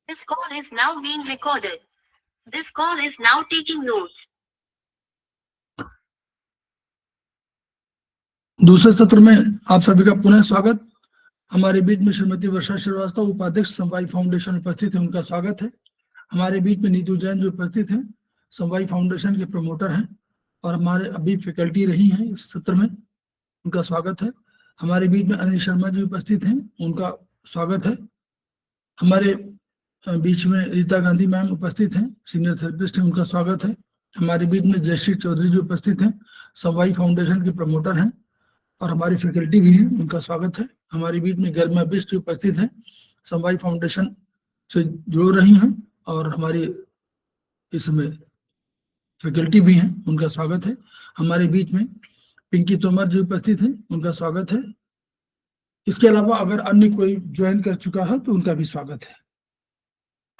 This call is now being recorded. This call is now taking notes. दूसरे सत्र में आप सभी का पुनः स्वागत। हमारे बीच में श्रीमती वर्षा श्रीवास्तव उपाध्यक्ष समवाय फाउंडेशन उपस्थित है, उनका स्वागत है। हमारे बीच में नीतू जैन जो उपस्थित हैं, समवाय फाउंडेशन के प्रमोटर हैं और हमारे अभी फैकल्टी रही हैं इस सत्र में, उनका स्वागत है। हमारे बीच में अनिल शर्मा जी उपस्थित हैं, उनका स्वागत है। हमारे बीच में रीता गांधी मैम उपस्थित हैं, सीनियर थेरेपिस्ट हैं, उनका स्वागत है। हमारे बीच में जयश्री चौधरी जी उपस्थित हैं, समवाय फाउंडेशन के प्रमोटर हैं और हमारी फैकल्टी भी हैं, उनका स्वागत है। हमारे बीच में गरिमा बिष्ट उपस्थित हैं, समवाय फाउंडेशन से जुड़ रही हैं और हमारी इसमें फैकल्टी भी हैं, उनका स्वागत है। हमारे बीच में पिंकी तोमर जी उपस्थित हैं, उनका स्वागत है। इसके अलावा अगर अन्य कोई ज्वाइन कर चुका है तो उनका भी स्वागत है।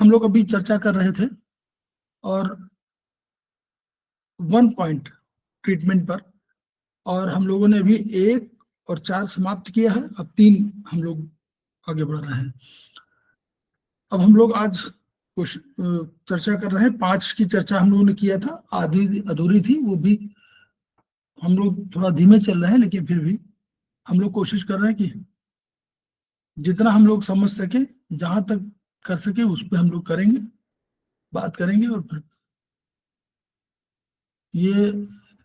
हम लोग अभी चर्चा कर रहे थे और 1 पॉइंट ट्रीटमेंट पर, और हम लोगों ने अभी 1 और 4 समाप्त किया है। अब 3 हम लोग आगे बढ़ रहे हैं। अब हम लोग आज कुछ चर्चा कर रहे हैं। 5 की चर्चा हम लोगों ने किया था, आधी अधूरी थी, वो भी हम लोग थोड़ा धीमे चल रहे हैं, लेकिन फिर भी हम लोग कोशिश कर रहे हैं कि जितना हम लोग समझ सके, जहां तक कर सके उस पर हम लोग करेंगे, बात करेंगे। और फिर ये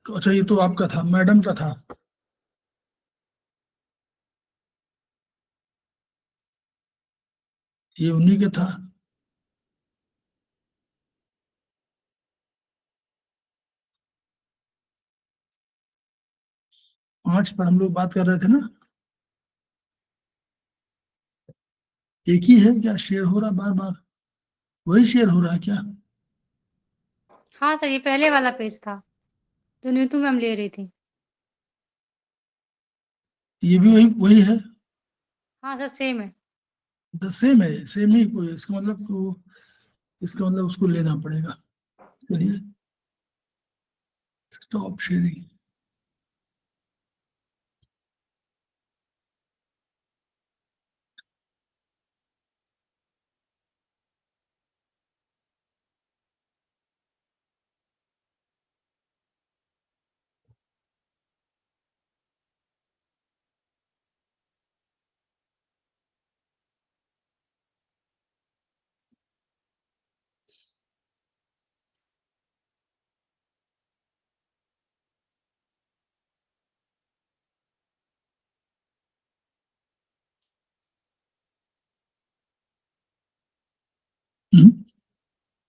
अच्छा, ये तो आपका था, मैडम का था। ये उन्हीं का था। पांच पर हम लोग बात कर रहे थे ना। एक ही है क्या? शेयर हो रहा बार बार? वही शेयर हो रहा है क्या? हाँ सर, ये पहले वाला पेज था जो नीतू मैम ले रही थी। ये भी वही है। हाँ सर, सेम है। सेम है, सेम ही कोई। इसका मतलब उसको लेना पड़ेगा। चलिए, स्टॉप शेयरिंग।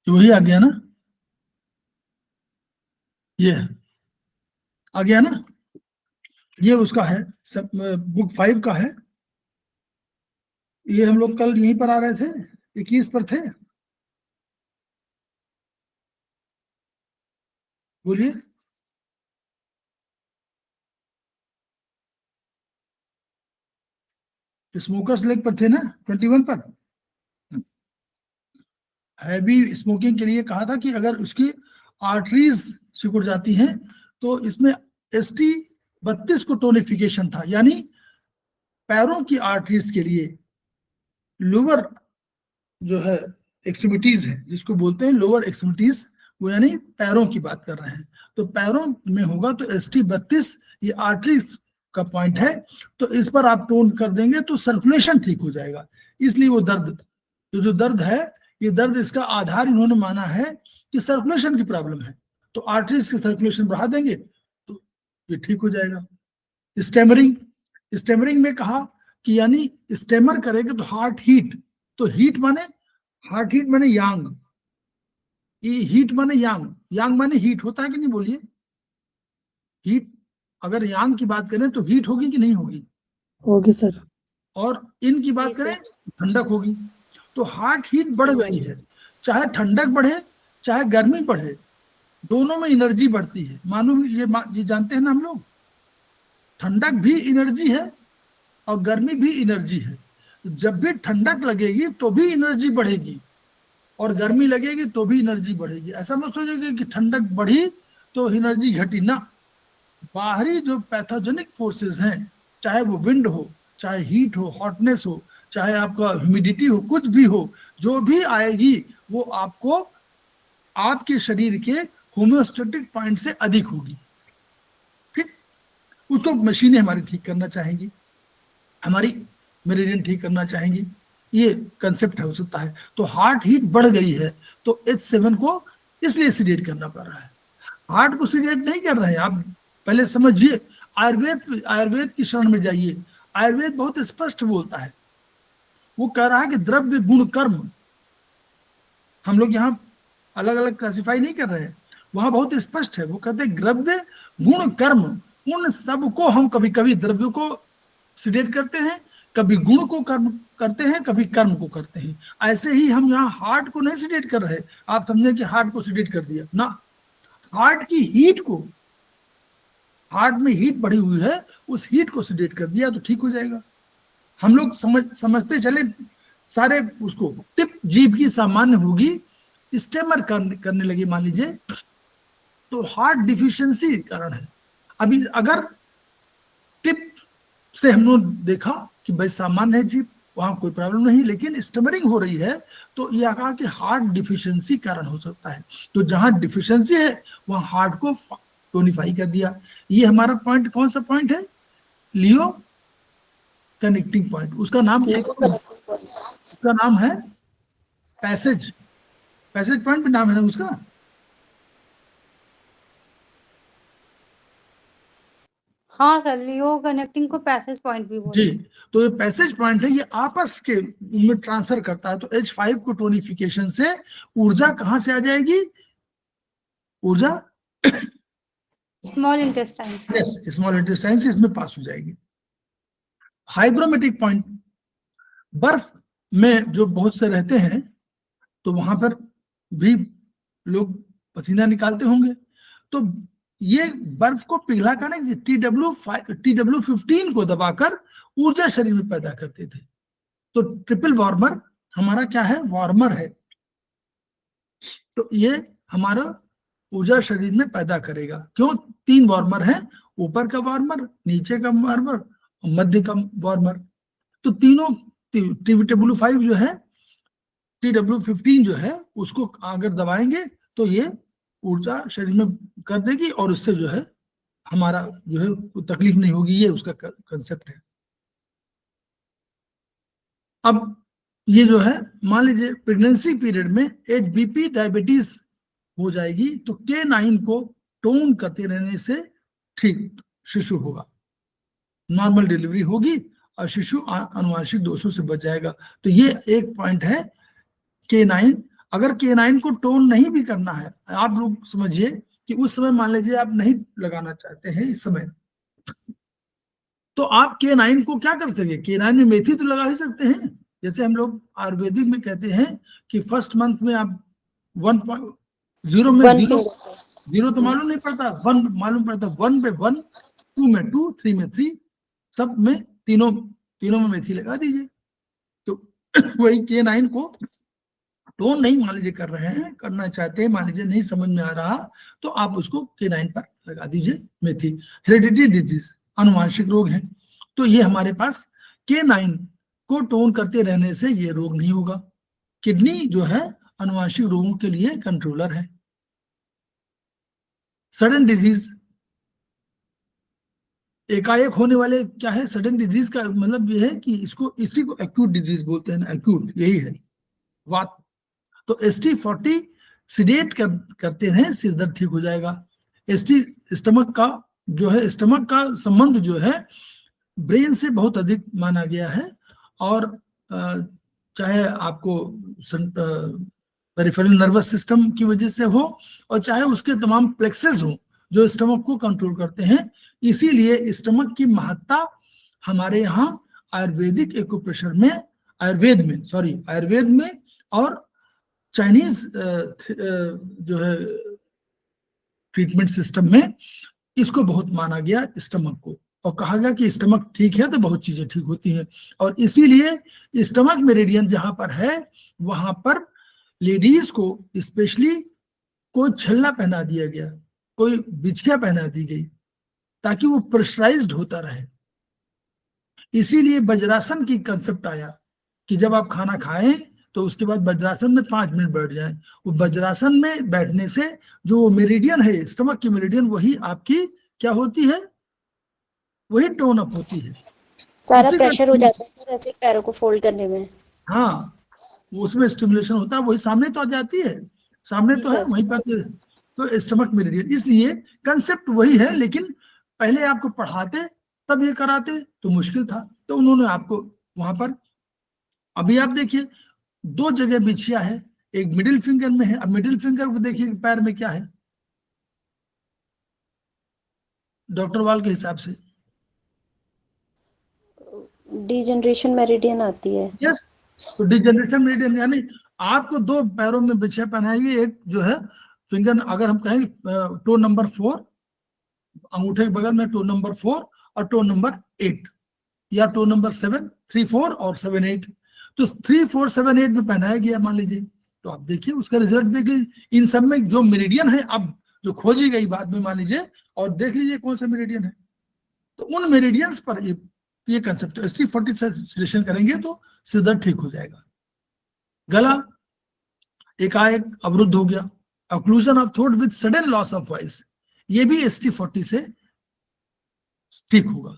तो वही आ गया ना, ये आ गया ना, ये उसका है, बुक 5 का है। ये हम लोग कल यहीं पर आ रहे थे, 21 पर थे। बोलिए। स्मोकर्स लेग पर थे ना, 21 पर। हैवी स्मोकिंग के लिए कहा था कि अगर उसकी आर्टरीज सिकुड़ जाती हैं तो इसमें ST32 को टोनिफिकेशन था, यानी पैरों की आर्टरीज के लिए लोअर जो है एक्सट्रीमिटीज है, जिसको बोलते हैं लोअर एक्सट्रीमिटीज, वो यानी पैरों की बात कर रहे हैं। तो पैरों में होगा तो ST32 ये आर्टरीज का पॉइंट है, तो इस पर आप टोन कर देंगे तो सर्कुलेशन ठीक हो जाएगा। इसलिए वो दर्द, जो दर्द है, ये दर्द, इसका आधार इन्होंने माना है कि सर्कुलेशन की प्रॉब्लम है, तो आर्टरीज की सर्कुलेशन बढ़ा देंगे तो ये ठीक हो जाएगा। स्टेमरिंग में कहा कि यानी स्टेमर करेंगे तो हार्ट हीट, तो हीट माने हार्ट हीट माने यांग, हीट माने यांग, यांग माने हीट होता है कि नहीं? बोलिए। हीट, अगर यांग की बात करें तो हीट होगी कि नहीं होगी? होगी सर। और इन की बात करें ठंडक होगी। तो हार्ट हीट बढ़ गई है, चाहे ठंडक बढ़े चाहे गर्मी बढ़े, दोनों में एनर्जी बढ़ती है। मालूम ये जानते हैं ना हम लोग, ठंडक भी एनर्जी है और गर्मी भी एनर्जी है। जब भी ठंडक लगेगी तो भी एनर्जी बढ़ेगी और गर्मी लगेगी तो भी एनर्जी बढ़ेगी। ऐसा मत सोचिए कि ठंडक बढ़ी तो एनर्जी घटी ना। बाहरी जो पैथोजेनिक फोर्सेस हैं, चाहे वो विंड हो, चाहे हीट हो, हॉटनेस हो, चाहे आपका ह्यूमिडिटी हो, कुछ भी हो, जो भी आएगी वो आपको आपके शरीर के होम्योस्टेटिक पॉइंट से अधिक होगी। ठीक, उसको मशीनें हमारी ठीक करना चाहेंगी, हमारी मेरिडियन ठीक करना चाहेंगी, ये कंसेप्ट हो सकता है। तो हार्ट हीट बढ़ गई है तो H7 को इसलिए सीडेट करना पड़ रहा है, हार्ट को सीडेट नहीं कर रहे हैं। आप पहले समझिए, आयुर्वेद की शरण में जाइए, आयुर्वेद बहुत स्पष्ट बोलता है, वो कह रहा है कि द्रव्य गुण कर्म, हम लोग यहाँ अलग अलग क्लासिफाई नहीं कर रहे हैं, वहां बहुत स्पष्ट है, वो कहते हैं द्रव्य गुण कर्म, उन सब को हम कभी कभी द्रव्य को सीडेट करते हैं, कभी गुण को कर्म करते हैं, कभी कर्म को करते हैं। ऐसे ही हम यहाँ हार्ट को नहीं सीडेट कर रहे, आप समझे कि हार्ट को सीडेट कर दिया ना, हार्ट की हीट को, हार्ट में हीट बढ़ी हुई है, उस हीट को सीडेट कर दिया तो ठीक हो जाएगा। हम लोग समझते चले सारे उसको, टिप जीभ की सामान्य होगी, स्टेमर करने लगी मान लीजिए, तो हार्ट डिफिशियंसी कारण है। अभी अगर टिप से हमने देखा कि भाई सामान्य है जीभ, वहां कोई प्रॉब्लम नहीं, लेकिन स्टमरिंग हो रही है तो यह कहा कि हार्ट डिफिशियंसी कारण हो सकता है। तो जहां डिफिशियंसी है वहां हार्ट को टोनिफाई कर दिया। ये हमारा पॉइंट कौन सा पॉइंट है? लियो कनेक्टिंग पॉइंट। उसका नाम है पैसेज पॉइंट भी नाम है ना उसका। हाँ सर, लियो कनेक्टिंग को पैसेज पॉइंट भी बोलते जी, हैं। तो ये पैसेज पॉइंट है, ये आपस के में ट्रांसफर करता है। तो H5 को टोनिफिकेशन से ऊर्जा कहां से आ जाएगी? ऊर्जा स्मॉल इंटेस्टाइन से। यस, स्मॉल इंटेस्टाइन से इसमें पास हो जाएगी। हाइग्रोमेटिक पॉइंट, बर्फ में जो बहुत से रहते हैं तो वहां पर भी लोग पसीना निकालते होंगे, तो ये बर्फ को पिघलाकर TW15 को दबाकर ऊर्जा शरीर में पैदा करते थे। तो ट्रिपल वार्मर हमारा क्या है? वार्मर है। तो ये हमारा ऊर्जा शरीर में पैदा करेगा। क्यों? 3 वार्मर है, ऊपर का वार्मर, नीचे का वार्मर और मध्य का वार्मर। तो तीनों TW5 जो है, TW15 जो है, उसको अगर दबाएंगे तो ये ऊर्जा शरीर में कर देगी और उससे जो है हमारा जो है तकलीफ नहीं होगी। ये उसका कंसेप्ट है। अब ये जो है मान लीजिए प्रेगनेंसी पीरियड में HBP डायबिटीज हो जाएगी तो K9 को टोन करते रहने से ठीक शिशु होगा, नॉर्मल डिलीवरी होगी और शिशु आनुवांशिक दोषों से बच जाएगा। तो ये एक पॉइंट है K9। अगर K9 को टोन नहीं भी करना है, आप लोग समझिए कि उस समय मान लीजिए आप नहीं लगाना चाहते हैं इस समय, तो आप K9 को क्या कर सके? K9 में मेथी तो लगा ही सकते हैं। जैसे हम लोग आयुर्वेदिक में कहते हैं कि फर्स्ट मंथ में आप 1.0 में 0 तो मालूम नहीं पड़ता, 1 मालूम पड़ता, 1 पे 1, 2 में 2, 3 में 3, सब में तीनों में मेथी लगा दीजिए। तो वही K9 को टोन नहीं मान लीजिए कर रहे हैं, करना चाहते हैं, मान लीजिए नहीं समझ में आ रहा, तो आप उसको K9 पर लगा दीजिए मेथी। हेरिडिटी डिजीज, अनुवांशिक रोग है, तो ये हमारे पास K9 को टोन करते रहने से ये रोग नहीं होगा। किडनी जो है अनुवांशिक रोगों के लिए कंट्रोलर है। सडन डिजीज, एकाएक होने वाले क्या है? सडन डिजीज का मतलब ये है कि इसी को एक्यूट डिजीज बोलते हैं। एक्यूट यही है बात। तो ST40 सीडेट करते हैं, सिर दर्द ठीक हो जाएगा। स्टमक का जो है, स्टमक का संबंध जो है ब्रेन से बहुत अधिक माना गया है, और चाहे आपको पेरिफेरल नर्वस सिस्टम की वजह से हो और चाहे उसके तमाम प्लेक्सेस हो जो स्टमक को कंट्रोल करते हैं। इसीलिए स्टमक की महत्ता हमारे यहाँ आयुर्वेदिक एक्यूप्रेशर में, आयुर्वेद में और चाइनीज जो है ट्रीटमेंट सिस्टम में इसको बहुत माना गया स्टमक को, और कहा गया कि स्टमक ठीक है तो बहुत चीजें ठीक होती हैं। और इसीलिए स्टमक मेरिडियन जहां पर है वहां पर लेडीज को स्पेशली कोई छल्ला पहना दिया गया, कोई बिछिया पहना दी गई ताकि वो प्रेशराइज्ड होता रहे। इसीलिए वज्रासन की कंसेप्ट आया कि जब आप खाना खाएं तो उसके बाद वज्रासन में 5 मिनट बैठ जाएं। वो वज्रासन में बैठने से जो मेरिडियन है, स्टमक की मेरिडियन, वही आपकी क्या होती है, वही टोन अप होती है। सारा उसी का प्रेशर हो जाता है फिर ऐसे पैरों को फोल्ड करने में। हाँ, उसमें स्टिमुलेशन होता है, वही सामने तो आ जाती है, सामने तो है, वहीं पर तो स्टमक मेरिडियन। इसलिए कंसेप्ट वही है, लेकिन पहले आपको पढ़ाते तब ये कराते तो मुश्किल था, तो उन्होंने आपको वहां पर, अभी आप देखिए 2 जगह बिछिया है, एक मिडिल फिंगर में है। अब मिडिल फिंगर को देखिए पैर में क्या है डॉक्टर वाल के हिसाब से, डिजनरेशन मेरिडियन आती है। यस, तो डिजनरेशन मेरिडियन, यानी आपको 2 पैरों में बिछिया पहनाएगी, एक जो है फिंगर, अगर हम कहें टो नंबर 4, अंगूठे के बगल में टो नंबर 4 और टो नंबर 8, या टो नंबर 7, 3, 4 और 7, 8, तो 3, 4, 7, 8 में पहनाया गया मान लीजिए। तो आप देखिए उसका रिजल्ट देखिए, इन सब में जो मेरिडियन है अब जो खोजी गई बाद में मान लीजिए, और देख लीजिए कौन सा मेरिडियन है, तो उन मेरिडियंस पर ये कंसेप्ट ST40 से सिलेक्शन करेंगे तो सीधा ठीक हो जाएगा। गला एकाएक अवरुद्ध हो गया, occlusion of throat with sudden loss of voice, ये भी ST40 से ठीक होगा,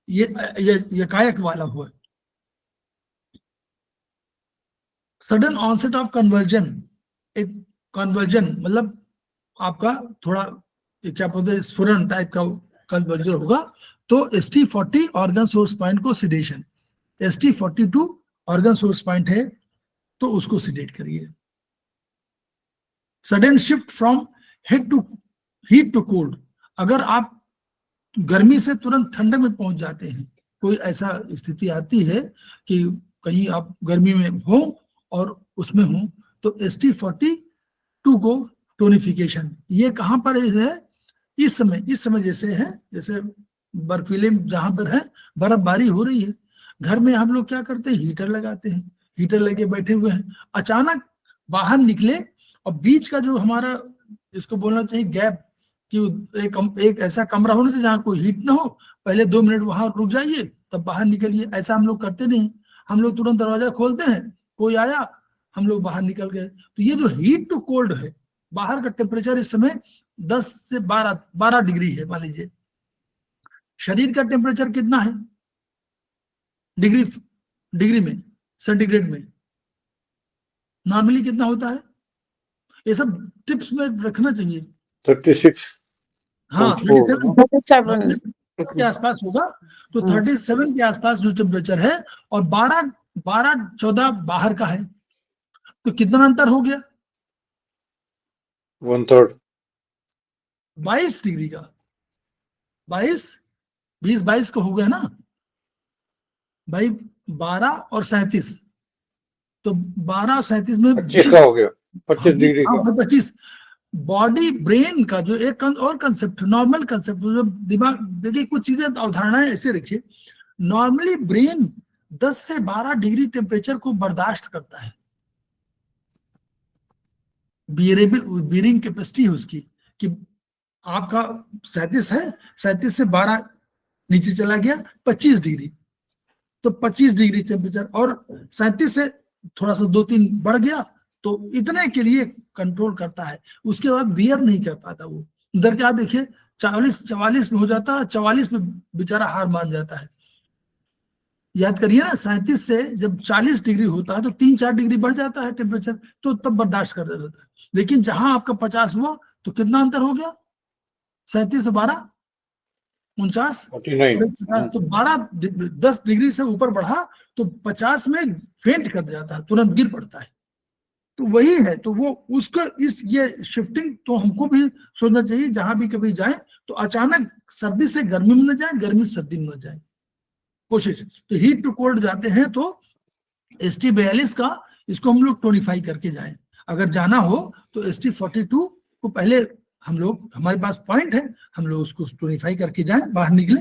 ये कायक वाला हुआ। सडन ऑनसेट ऑफ कन्वर्जन, एक कन्वर्जन मतलब आपका थोड़ा क्या बोलते हैं स्फुरन टाइप का कन्वर्जन होगा, तो ST40 ऑर्गन सोर्स पॉइंट को sedation, ST42 organ source point है तो उसको सिडेट करिए। Sudden shift from heat to cold, अगर आप गर्मी से तुरंत ठंडे में पहुंच जाते हैं, कोई ऐसा स्थिति आती है कि कहीं आप गर्मी में हो और उसमें हो, तो ST42 को टोनिफिकेशन, ये कहां पर है, इस समय जैसे है, जैसे बर्फीले जहां पर है बर्फबारी हो रही है, घर में हम लोग क्या करते हैं, हीटर लगाते हैं, हीटर लगे बैठे हुए हैं, अचानक बाहर निकले और बीच का जो हमारा, जिसको बोलना चाहिए गैप, कि एक ऐसा कमरा होना चाहिए जहाँ कोई हीट ना हो, पहले 2 मिनट वहां रुक जाइए तब बाहर निकलिए। ऐसा हम लोग करते नहीं, हम लोग तुरंत दरवाजा खोलते हैं, कोई आया हम लोग बाहर निकल गए। तो ये जो हीट टू कोल्ड है, बाहर का टेम्परेचर इस समय 10 से 12 डिग्री है मान लीजिए, शरीर का टेम्परेचर कितना है डिग्री में, सेंटीग्रेड में नॉर्मली कितना होता है, ये सब टिप्स में रखना चाहिए। 36, हाँ 37 के आसपास होगा, तो 37 के आसपास जो टेम्परेचर है और 12-14 बाहर का है, तो कितना अंतर हो गया, 1/3, 22 डिग्री का, 20-22 का हो गया ना भाई, 12 और 37, तो 12 और 37 में 25 का हो गया, 25 डिग्री का। 25। बॉडी ब्रेन का जो एक और कंसेप्ट, नॉर्मल कंसेप्ट, जो दिमाग, देखिए कुछ चीजें अवधारणाएं ऐसे रखिए, नॉर्मली ब्रेन 10 से 12 डिग्री टेम्परेचर को बर्दाश्त करता है, बियरिंग कैपेसिटी है उसकी, कि आपका 37 है, 37 से 12 नीचे चला गया 25 डिग्री, तो 25 डिग्री टेम्परेचर, और 37 से थोड़ा सा 2-3 बढ़ गया तो इतने के लिए कंट्रोल करता है, उसके बाद बियर नहीं कर पाता वो। उधर क्या देखिए 44 में हो जाता है, 44 में बेचारा हार मान जाता है। याद करिए ना, 37 से जब 40 डिग्री होता है तो 3-4 डिग्री बढ़ जाता है टेम्परेचर, तो तब बर्दाश्त कर देता है। लेकिन जहां आपका 50 हुआ तो कितना अंतर हो गया, 37 से 12 49, 50, तो 10 डिग्री से ऊपर बढ़ा तो 50 में फेंट कर जाता है, तुरंत गिर पड़ता है। तो वही है, तो वो उसका ये शिफ्टिंग तो हमको भी सोचना चाहिए, जहां भी कभी जाए तो अचानक सर्दी से गर्मी में न जाए, गर्मी से सर्दी में न जाए, कोशिश। तो हीट टू कोल्ड जाते हैं तो ST42 का इसको हम लोग टोनिफाई करके जाएं। अगर जाना हो तो ST42 को पहले हम लोग, हमारे पास पॉइंट है, हम लोग उसको टोनिफाई करके जाएं, बाहर निकले,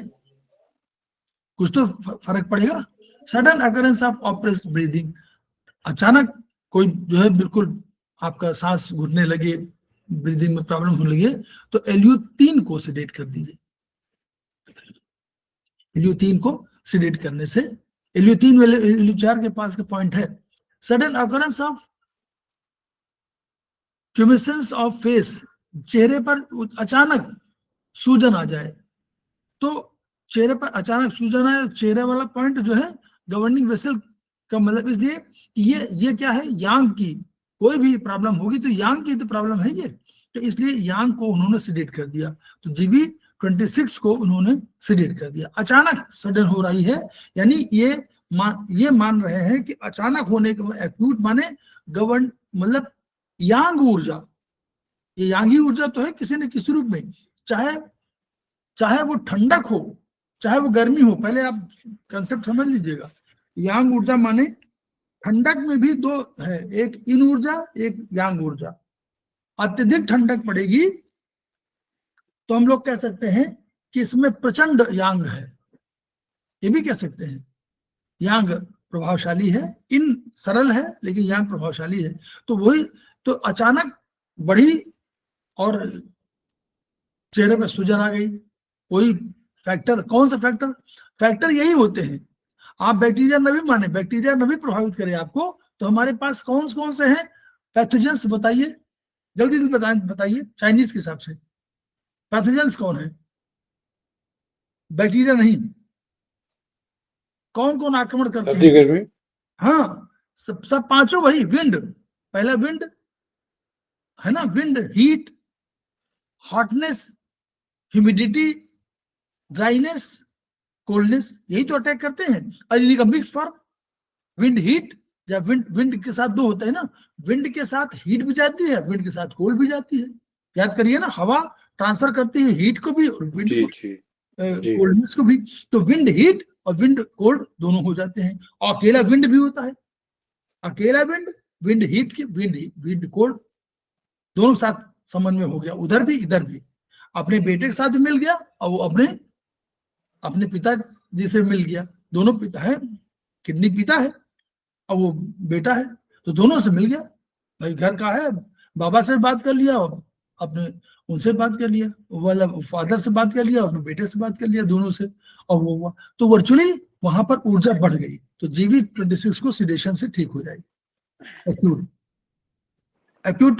कुछ तो फर्क पड़ेगा। Sudden occurrence of oppress breathing, अचानक कोई जो है बिल्कुल आपका सांस घुटने लगे, ब्रीदिंग में प्रॉब्लम होने लगे, तो LU3 को सिडेट कर दीजिए। LU3 को सिडेट करने से LU3 वाले LU4 के पास का पॉइंट है। Sudden occurrence of tumescence of face, चेहरे पर अचानक सूजन आ जाए, तो चेहरे पर अचानक सूजन आए, चेहरे वाला पॉइंट जो है गवर्निंग वेसल का मतलब, इसलिए ये क्या है, यांग की कोई भी प्रॉब्लम होगी तो यांग की तो प्रॉब्लम है ये, तो इसलिए यांग को उन्होंने सिडेट कर दिया। तो GV26 को उन्होंने सिडेट कर दिया। अचानक सडन हो रही है, यानी ये मान रहे हैं कि अचानक होने के, एक्यूट माने गवर्न मतलब यांग ऊर्जा, ये यांगी ऊर्जा तो है किसी न किसी रूप में, चाहे वो ठंडक हो चाहे वो गर्मी हो। पहले आप कंसेप्ट समझ लीजिएगा, यांग ऊर्जा माने ठंडक में भी दो है, एक इन ऊर्जा एक यांग ऊर्जा। अत्यधिक ठंडक पड़ेगी तो हम लोग कह सकते हैं कि इसमें प्रचंड यांग है, ये भी कह सकते हैं। यांग प्रभावशाली है, इन सरल है लेकिन यांग प्रभावशाली है। तो वही तो अचानक बढ़ी और चेहरे पे सूजन आ गई, कोई फैक्टर, कौन सा फैक्टर यही होते हैं। आप बैक्टीरिया न भी माने, बैक्टीरिया न भी प्रभावित करे आपको, तो हमारे पास कौन से हैं पैथोजेंस, बताइए जल्दी बताइए चाइनीज के हिसाब से पैथोजेंस कौन है? बैक्टीरिया नहीं, कौन आक्रमण करते सर्दी हैं? गर्मी, हाँ, सब पांचों वही। विंड, पहला विंड है ना, wind, heat, hotness, humidity, dryness, coldness, यही तो अटैक करते हैं। और इन्हीं का मिक्स फॉर्म विंड हीट, या विंड के साथ दो होता है ना, विंड के साथ हीट भी जाती है, विंड के साथ कोल्ड भी जाती है। याद करिए ना, हवा ट्रांसफर करती है हीट को भी और विंड को, कोल्डनेस को भी। तो विंड हीट और विंड कोल्ड दोनों हो जाते हैं। और अकेला विंड भी होता है, अकेला विंड हीट की, विंड कोल्ड दोनों साथ संबंध में हो गया, उधर भी इधर भी। अपने बेटे के साथ भी मिल गया और वो अपने पिताजी से मिल गया, दोनों पिता है, किडनी पिता है और वो बेटा है, तो दोनों से मिल गया। भाई घर का है, बाबा से बात कर लिया, अपने उनसे बात कर लिया, मतलब फादर से बात कर लिया, अपने बेटे से बात कर लिया, दोनों से, और वो हुआ। तो वर्चुअली वहां पर ऊर्जा बढ़ गई, तो GV26 को सिडेशन से ठीक हो जाएगी। एक्यूट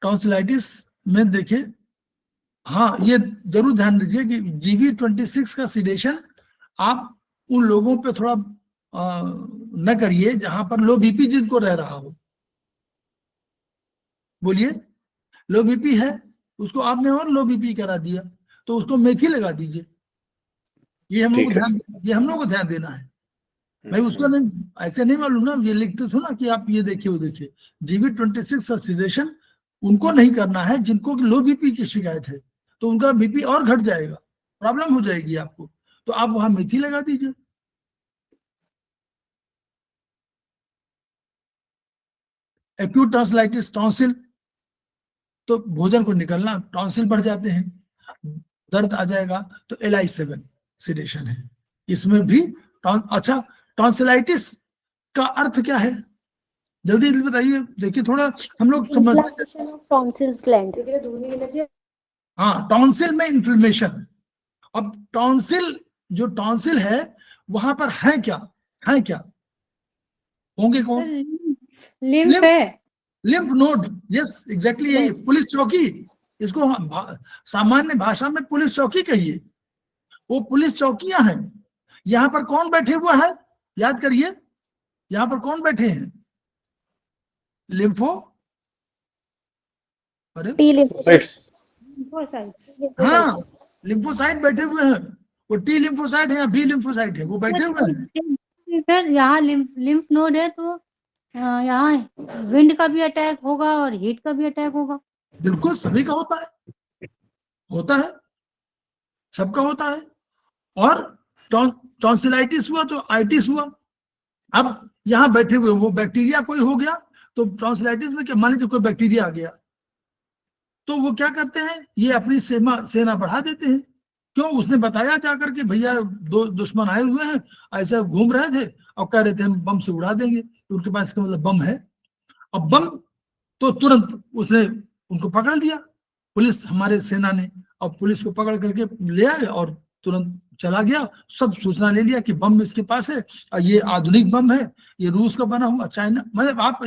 टॉन्सिलाइटिस में देखिए, हाँ ये जरूर ध्यान दीजिए कि GV26 का सिडेशन आप उन लोगों पे थोड़ा न करिए जहां पर लो बीपी जिनको रह रहा हो। बोलिए, लो बीपी है उसको आपने और लो बीपी करा दिया, तो उसको मेथी लगा दीजिए। ये हम लोग को ध्यान देना है भाई। उसको नहीं, ऐसे नहीं मालूम ना, ये लिखते थे ना कि आप ये देखिए वो देखिए। GV26 का सिडेशन उनको नहीं करना है जिनको लो बीपी की शिकायत है, तो उनका बीपी और घट जाएगा, प्रॉब्लम हो जाएगी आपको, तो आप वहां मेथी लगा दीजिए। एक्यूट टॉन्सिलाइटिस, टॉन्सिल, तो भोजन को निकलना, टॉन्सिल बढ़ जाते हैं, दर्द आ जाएगा, तो LI7 सिडेशन है। इसमें भी अच्छा, टॉन्सिलाइटिस का अर्थ क्या है, जल्दी बताइए। देखिए थोड़ा हम लोग टॉन्सिल्स ग्लैंड, हाँ, टॉन्सिल में इन्फ्लेमेशन। अब टॉन्सिल है वहां पर है क्या होंगे कौन? लिम्फ है, लिम्फ नोड, यस एग्जैक्टली, यही पुलिस चौकी, इसको सामान्य भाषा में पुलिस चौकी कहिए। वो पुलिस चौकियां हैं। यहाँ पर कौन बैठे हुआ है, याद करिए, यहाँ पर कौन बैठे हैं? हाँ, लिम्फोसाइट बैठे हुए हैं। वो T लिम्फोसाइट है या B लिम्फोसाइट है, वो बैठे हुए हैं। सर यहाँ लिम्फ नोड है, तो यहाँ विंड का भी अटैक होगा और हीट का भी अटैक होगा। बिल्कुल, सभी का होता है, सबका होता है। और टॉन्सिलाइटिस हुआ तो आइटिस हुआ। अब यहाँ बैठे हुए वो बैक्टीरिया कोई हो गया, तो टॉन्सिलाइटिस में क्या, मान लीजिए कोई बैक्टीरिया आ गया, तो वो क्या करते हैं, ये अपनी सेना बढ़ा देते हैं। क्यों? उसने बताया जाकर के भैया दो दुश्मन आए हुए हैं, ऐसा घूम रहे थे और कह रहे थे हम बम से उड़ा देंगे, तो उनके पास इसका मतलब बम है। अब बम तो तुरंत उसने उनको पकड़ लिया पुलिस, हमारे सेना ने, और पुलिस को पकड़ करके ले आए और तुरंत चला गया, सब सूचना ले लिया कि बम इसके पास है, और ये आधुनिक बम है, ये रूस का बना हुआ, चाइना, मतलब आप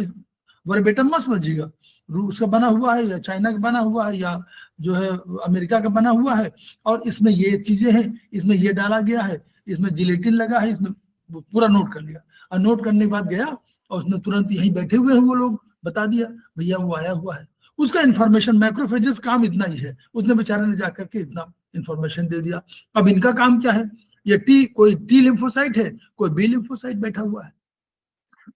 वर्बेटम मत समझिएगा, रूस का बना हुआ है या चाइना का बना हुआ है या जो है अमेरिका का बना हुआ है, और इसमें ये चीजें हैं, इसमें ये डाला गया है, इसमें जिलेटिन लगा है, इसमें पूरा नोट कर लिया। और नोट करने के बाद गया और उसने तुरंत यहीं बैठे हुए हैं वो लोग बता दिया भैया वो आया हुआ है। उसका इंफॉर्मेशन, मैक्रोफेजेस काम इतना ही है, उसने बेचारे ने जाकर के इतना इंफॉर्मेशन दे दिया। अब इनका काम क्या है, ये कोई टी लिम्फोसाइट है, कोई बी लिम्फोसाइट बैठा हुआ है,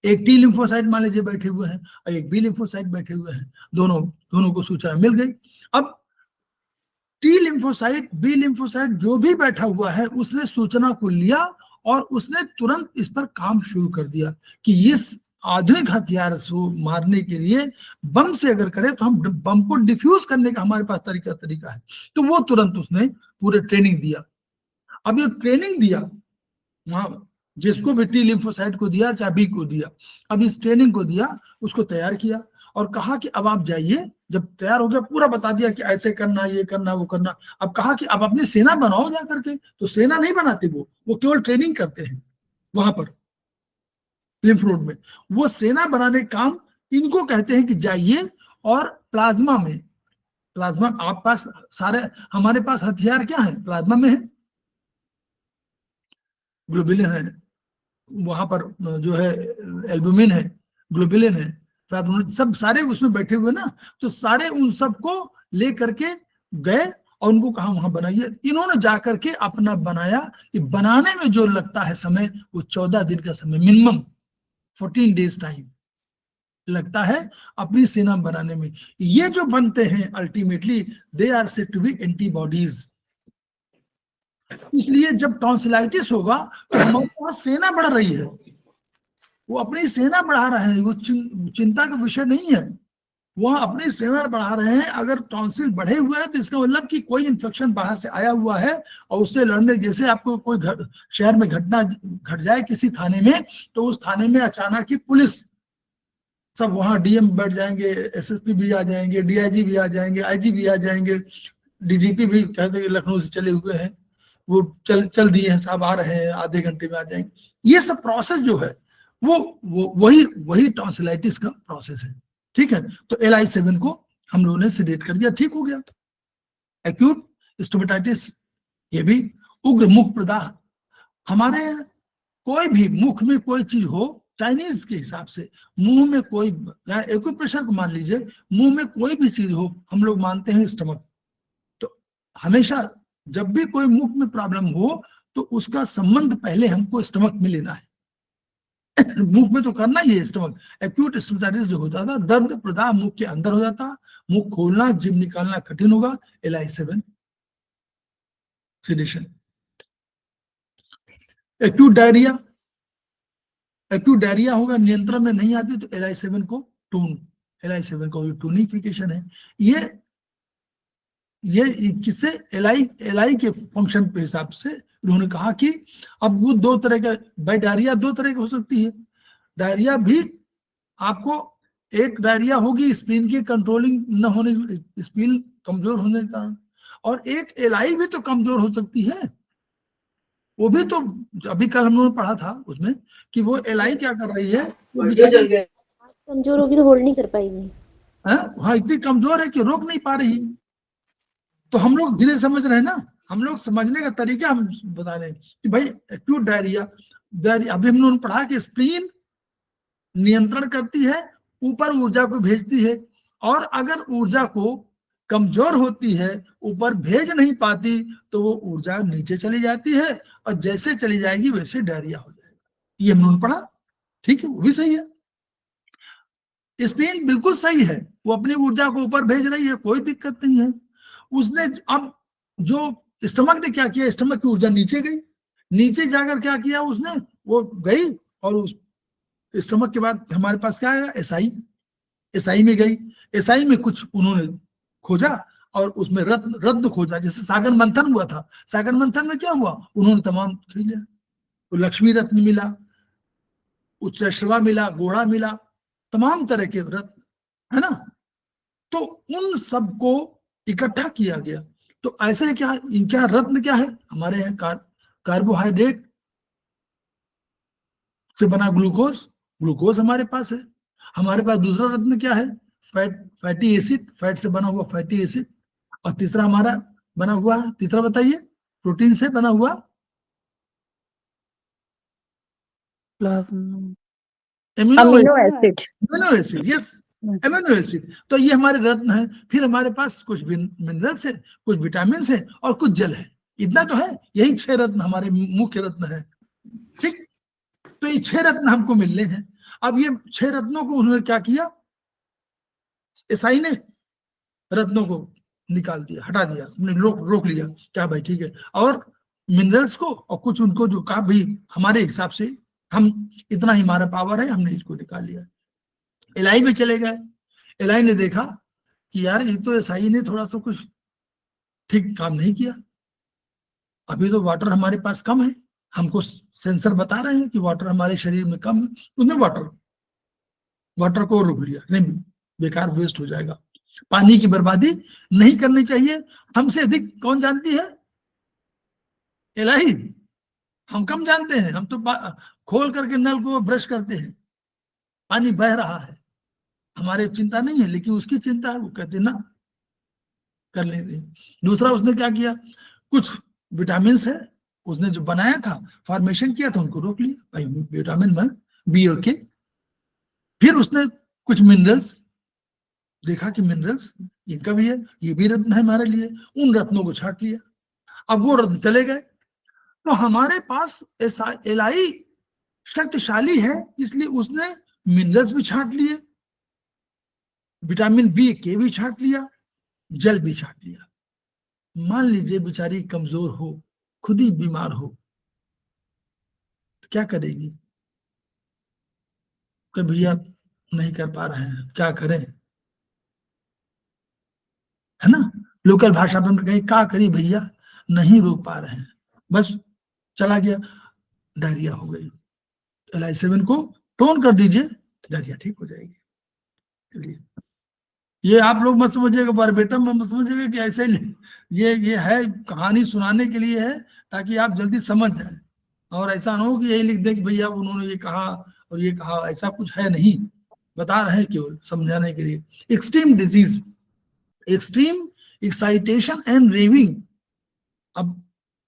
एक टी लिम्फोसाइट मान लीजिए बैठे हुए हैं और एक बी लिम्फोसाइट बैठे हुए हैं, दोनों को सूचना मिल गई। अब टी लिम्फोसाइट बी लिम्फोसाइट जो भी बैठा हुआ है उसने सूचना को लिया और उसने तुरंत इस पर काम शुरू कर दिया कि इस आधुनिक हथियार को मारने के लिए बम से अगर करें तो हम बम को डिफ्यूज करने का हमारे पास तरीका है। तो वो तुरंत उसने पूरे ट्रेनिंग दिया। अब ये ट्रेनिंग दिया वहां जिसको भी टी लिम्फोसाइट को दिया चाहे बी को दिया, अब इस ट्रेनिंग को दिया, उसको तैयार किया और कहा कि अब आप जाइए, जब तैयार हो गया पूरा बता दिया कि ऐसे करना, ये करना, वो करना। अब कहा कि अब अपनी सेना बनाओ जा करके, तो सेना नहीं बनाते वो केवल ट्रेनिंग करते हैं वहां पर लिम्फ नोड में। वो सेना बनाने काम इनको कहते हैं कि जाइए और प्लाज्मा आप पास सारे, हमारे पास हथियार क्या है, प्लाज्मा में है, ग्लोबुलिन है, वहां पर जो है एल्बुमिन है, ग्लोबुलिन है, सब सारे उसमें बैठे हुए ना, तो सारे उन सबको ले करके गए और उनको कहा वहां बनाइए। इन्होंने जाकर के अपना बनाया। कि बनाने में जो लगता है समय वो 14 दिन का समय, मिनिमम 14 डेज टाइम लगता है अपनी सेना बनाने में। ये जो बनते हैं ultimately they are said to be antibodies. इसलिए जब टॉन्सिलाइटिस होगा तो हमारे पास सेना बढ़ रही है, वो अपनी सेना बढ़ा रहे हैं, वो चिंता का विषय नहीं है, वह अपनी सेना बढ़ा रहे हैं। अगर टॉन्सिल बढ़े हुए हैं तो इसका मतलब कि कोई इन्फेक्शन बाहर से आया हुआ है और उससे लड़ने, जैसे आपको कोई शहर में घटना घट जाए किसी थाने में, तो उस थाने में अचानक ही पुलिस सब, वहां डीएम बैठ जाएंगे, एसएसपी भी आ जाएंगे, डीआईजी भी आ जाएंगे, आईजी भी आ जाएंगे, डीजीपी भी कहते हैं लखनऊ से चले हुए हैं, वो चल दिए हैं साहब, आ रहे हैं, आधे घंटे में आ जाएंगे। ये सब प्रोसेस जो है वो वही टॉन्सिलाइटिस का प्रोसेस है। ठीक है, तो LI7 को हम लोगों ने सेडेट कर दिया, ठीक हो गया। एक्यूट स्टोमेटाइटिस, ये भी उग्र मुख प्रदाह। हमारे कोई भी मुख में कोई चीज हो, चाइनीज के हिसाब से मुंह में कोई, एक्यूप्रेशर को मान लीजिए, मुंह में कोई भी चीज हो, हम लोग मानते हैं स्टमक। तो हमेशा जब भी कोई मुख में प्रॉब्लम हो तो उसका संबंध पहले हमको स्टमक में लेना है। मुख में तो करना ही है स्टमक। एक्यूट स्टोमेटाइटिस जो होता था, दर्द प्रदाह मुख के अंदर हो जाता, मुख खोलना जीभ निकालना कठिन होगा, LI7 सेडेशन। एक्यूट डायरिया होगा, नियंत्रण में नहीं आती, तो LI7 को LI7 का टूनिफिकेशन है। ये किससे, LI के फंक्शन के हिसाब से उन्होंने कहा कि अब वो दो तरह का, बाय डायरिया दो तरह की हो सकती है। डायरिया भी आपको, एक डायरिया होगी स्प्लीन की कंट्रोलिंग न होने, स्प्लीन कमजोर होने के कारण, और एक LI भी तो कमजोर हो सकती है। वो भी तो अभी कल हम लोगों ने पढ़ा था उसमें कि वो LI क्या कर रही है, वो कमजोर होगी तो होल्ड नहीं कर पाएगी। हाँ, इतनी कमजोर है कि रोक नहीं पा रही। तो हम लोग धीरे समझ रहे हैं ना, हम लोग समझने का तरीका हम बता रहे हैं कि भाई एक्यूट डायरिया, अभी हम लोगों ने पढ़ा कि स्प्लीन नियंत्रण करती है, ऊपर ऊर्जा को भेजती है, और अगर ऊर्जा को कमजोर होती है, ऊपर भेज नहीं पाती, तो वो ऊर्जा नीचे चली जाती है, और जैसे चली जाएगी वैसे डायरिया हो जाएगा। ये हम लोगों ने पढ़ा, ठीक है, वो भी सही है। स्प्लीन बिल्कुल सही है, वो अपनी ऊर्जा को ऊपर भेज रही है, कोई दिक्कत नहीं है। उसने अब जो स्टमक ने क्या किया, स्टमक की ऊर्जा नीचे गई, नीचे जाकर क्या किया उसने, वो गई, और उस स्टमक के बाद हमारे पास क्या आया, एसआई में गई। एसआई में कुछ उन्होंने खोजा और उसमें रत्न खोजा, जैसे सागर मंथन हुआ था। सागर मंथन में क्या हुआ, उन्होंने तमाम खरीद लिया, तो लक्ष्मी रत्न मिला, उच्चश्रवा मिला, गोड़ा मिला, तमाम तरह के रत्न, है ना। तो उन सबको इकट्ठा किया गया तो ऐसे क्या इनका रत्न क्या है, हमारे यहाँ कार्बोहाइड्रेट से बना ग्लूकोज, ग्लूकोज हमारे पास है। हमारे पास दूसरा रत्न क्या है, फैटी एसिड, फैट से बना हुआ फैटी एसिड। और तीसरा हमारा बना हुआ है, तीसरा बताइए, प्रोटीन से बना हुआ amino acid. Amino acid, yes, amino acid. तो ये हमारे रत्न है। फिर हमारे पास कुछ मिनरल्स है, कुछ विटामिन है और कुछ जल है। इतना तो है, यही 6 रत्न हमारे मुख्य रत्न है। ठीक, तो ये 6 रत्न हमको मिलने हैं। अब ये 6 रत्नों को उन्होंने क्या किया, एसआई ने रत्नों को निकाल दिया, हटा दिया, हमने रोक लिया, क्या भाई ठीक है। और मिनरल्स को और कुछ उनको जो कहा भाई हमारे हिसाब से हम इतना ही हमारा पावर है, हमने इसको निकाल लिया। एलआई में चले गए, एलआई ने देखा कि यार ये तो एसआई ने थोड़ा सा कुछ ठीक काम नहीं किया, अभी तो वाटर हमारे पास कम है, हमको सेंसर बता रहे हैं कि वाटर हमारे शरीर में कम है। उन्हें वाटर को रोक लिया, नहीं बेकार वेस्ट हो जाएगा, पानी की बर्बादी नहीं करनी चाहिए। हमसे अधिक कौन जानती है, एलआई। हम कम जानते हैं, हम तो खोल करके नल को ब्रश करते हैं, पानी बह रहा है, हमारे चिंता नहीं है, लेकिन उसकी चिंता है, वो कहते ना कर लेते। दूसरा उसने क्या किया, कुछ विटामिन है उसने जो बनाया था, फॉर्मेशन किया था, उनको रोक लिया भाई, विटामिन में बी और के। फिर उसने कुछ मिनरल्स देखा कि मिनरल्स इनका भी है, ये भी रत्न है हमारे लिए, उन रत्नों को छाट लिया। अब वो रत्न चले गए, तो हमारे पास एलआई शक्तिशाली है, इसलिए उसने मिनरल्स भी छाट लिए, विटामिन बी के भी छाट लिया, जल भी छाट लिया। मान लीजिए बेचारी कमजोर हो, खुद ही बीमार हो, तो क्या करेगी, कि भैया नहीं कर पा रहे हैं, क्या करें, है ना। लोकल भाषा में कहीं क्या करी भैया, नहीं रोक पा रहे हैं, बस चला गया, डायरिया हो गई। LI7 को टोन कर दीजिए, डायरिया ठीक हो जाएगी। चलिए, ये आप लोग मत समझिएगा, वर्बेटम मत समझिएगा कि ऐसे ये है कहानी सुनाने के लिए है, ताकि आप जल्दी समझ जाए। और ऐसा ना हो कि यही लिख दें कि भैया उन्होंने ये कहा और ये कहा, ऐसा कुछ है नहीं, बता रहे हैं केवल समझाने के लिए। Extreme disease, extreme excitation and raving. अब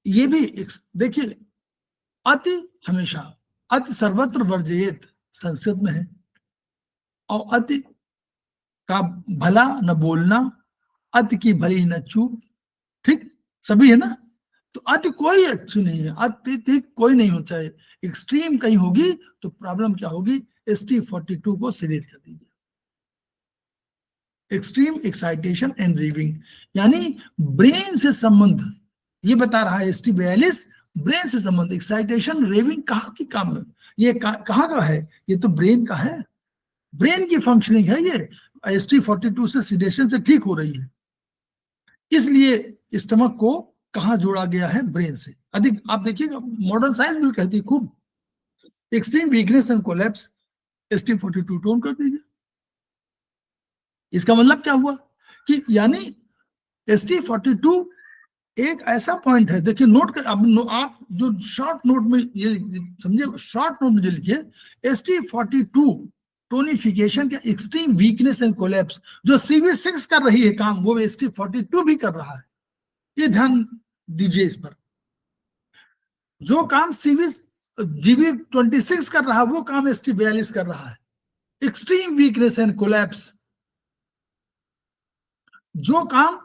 ये भी देखिए, अति हमेशा, अति सर्वत्र वर्जयेत संस्कृत में है, और अति का भला न बोलना, अति की भली न चूक, ठीक सभी है ना। तो अति कोई अच्छी नहीं है, अति कोई नहीं होता है। एक्सट्रीम कहीं होगी तो प्रॉब्लम क्या होगी, ST42 को सिलेक्ट कर दीजिए। एक्सट्रीम एक्साइटेशन एंड रेविंग, यानी ब्रेन से संबंध, ये बता रहा है ST42, ब्रेन से संबंध। एक्साइटेशन रेविंग कहाँ की काम है, ये कहाँ का है, ये तो ब्रेन का है, ब्रेन की फंक्शनिंग है ये। ST42 से सिडेशन से ठीक हो रही है, इसलिए स्टमक को कहाँ जोड़ा गया है, ब्रेन से। अधिक आप देखिएगा, मॉडर्न साइंस भी कहती है खूब, extreme weakness and collapse, ST42 tone कर दीजिए। इसका मतलब क्या हुआ कि यानी ST42 एक ऐसा पॉइंट है, देखिए नोट कर, आप जो शॉर्ट नोट में ये समझिए, शॉर्ट नोट में लिखिए, ST42 टोनिफिकेशन का एक्सट्रीम वीकनेस एंड कोलैप्स, जो CV6 कर रही है काम, वो ST42 भी कर रहा है। ये ध्यान दीजिए इस पर, जो काम GB26 कर रहा है, वो काम ST42 कर रहा है। एक्सट्रीम वीकनेस एंड कोलैप्स, जो काम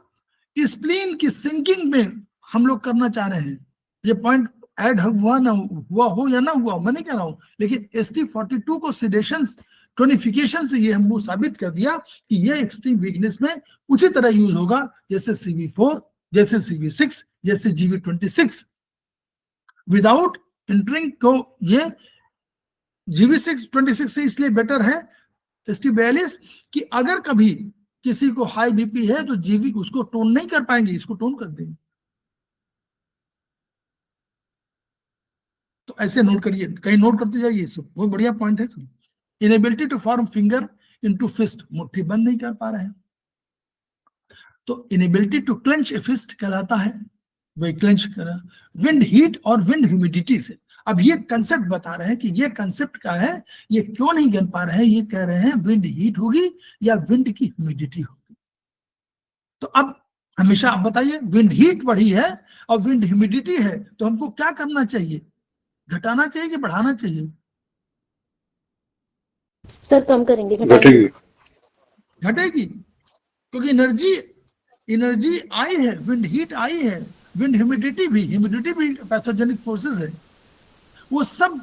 स्प्लीन की सिंकिंग में हम लोग करना चाह रहे हैं, ये पॉइंट ऐड हुआ ना हुआ हो या ना हुआ, मैं नहीं कह रहा हूं, लेकिन ST42 को सिडेशन टोनिफिकेशन से ये हमको साबित कर दिया कि ये एक्सट्रीम वीकनेस में उसी तरह यूज होगा जैसे CV4, जैसे CV6, जैसे GB26। विदाउट इंटरिंग, तो ये GB26 से इसलिए बेटर है ST42 कि अगर कभी किसी को हाई बीपी है तो जीवी उसको टोन नहीं कर पाएंगे, इसको टोन कर देंगे। तो ऐसे नोट करिए, कहीं नोट करते जाइए, सब बहुत बढ़िया पॉइंट है। सब inability to form finger into fist, मुट्ठी बंद नहीं कर पा रहे हैं। तो inability to clench a fist कहलाता है, वही क्लेंच करा। विंड हीट और विंड ह्यूमिडिटी से, अब ये कंसेप्ट बता रहे हैं कि ये कंसेप्ट क्या है, ये क्यों नहीं गिन पा रहे हैं, ये कह रहे हैं विंड हीट होगी या विंड की ह्यूमिडिटी होगी। तो अब हमेशा आप बताइए, विंड हीट बढ़ी है और विंड ह्यूमिडिटी है, तो हमको क्या करना चाहिए, घटाना चाहिए कि बढ़ाना चाहिए? सर कम करेंगे, घटाएंगे। घटेगी। घटेगी, क्योंकि एनर्जी आई है, विंड हीट आई है, विंड ह्यूमिडिटी भी पैथोजेनिक फोर्सेस है, वो सब,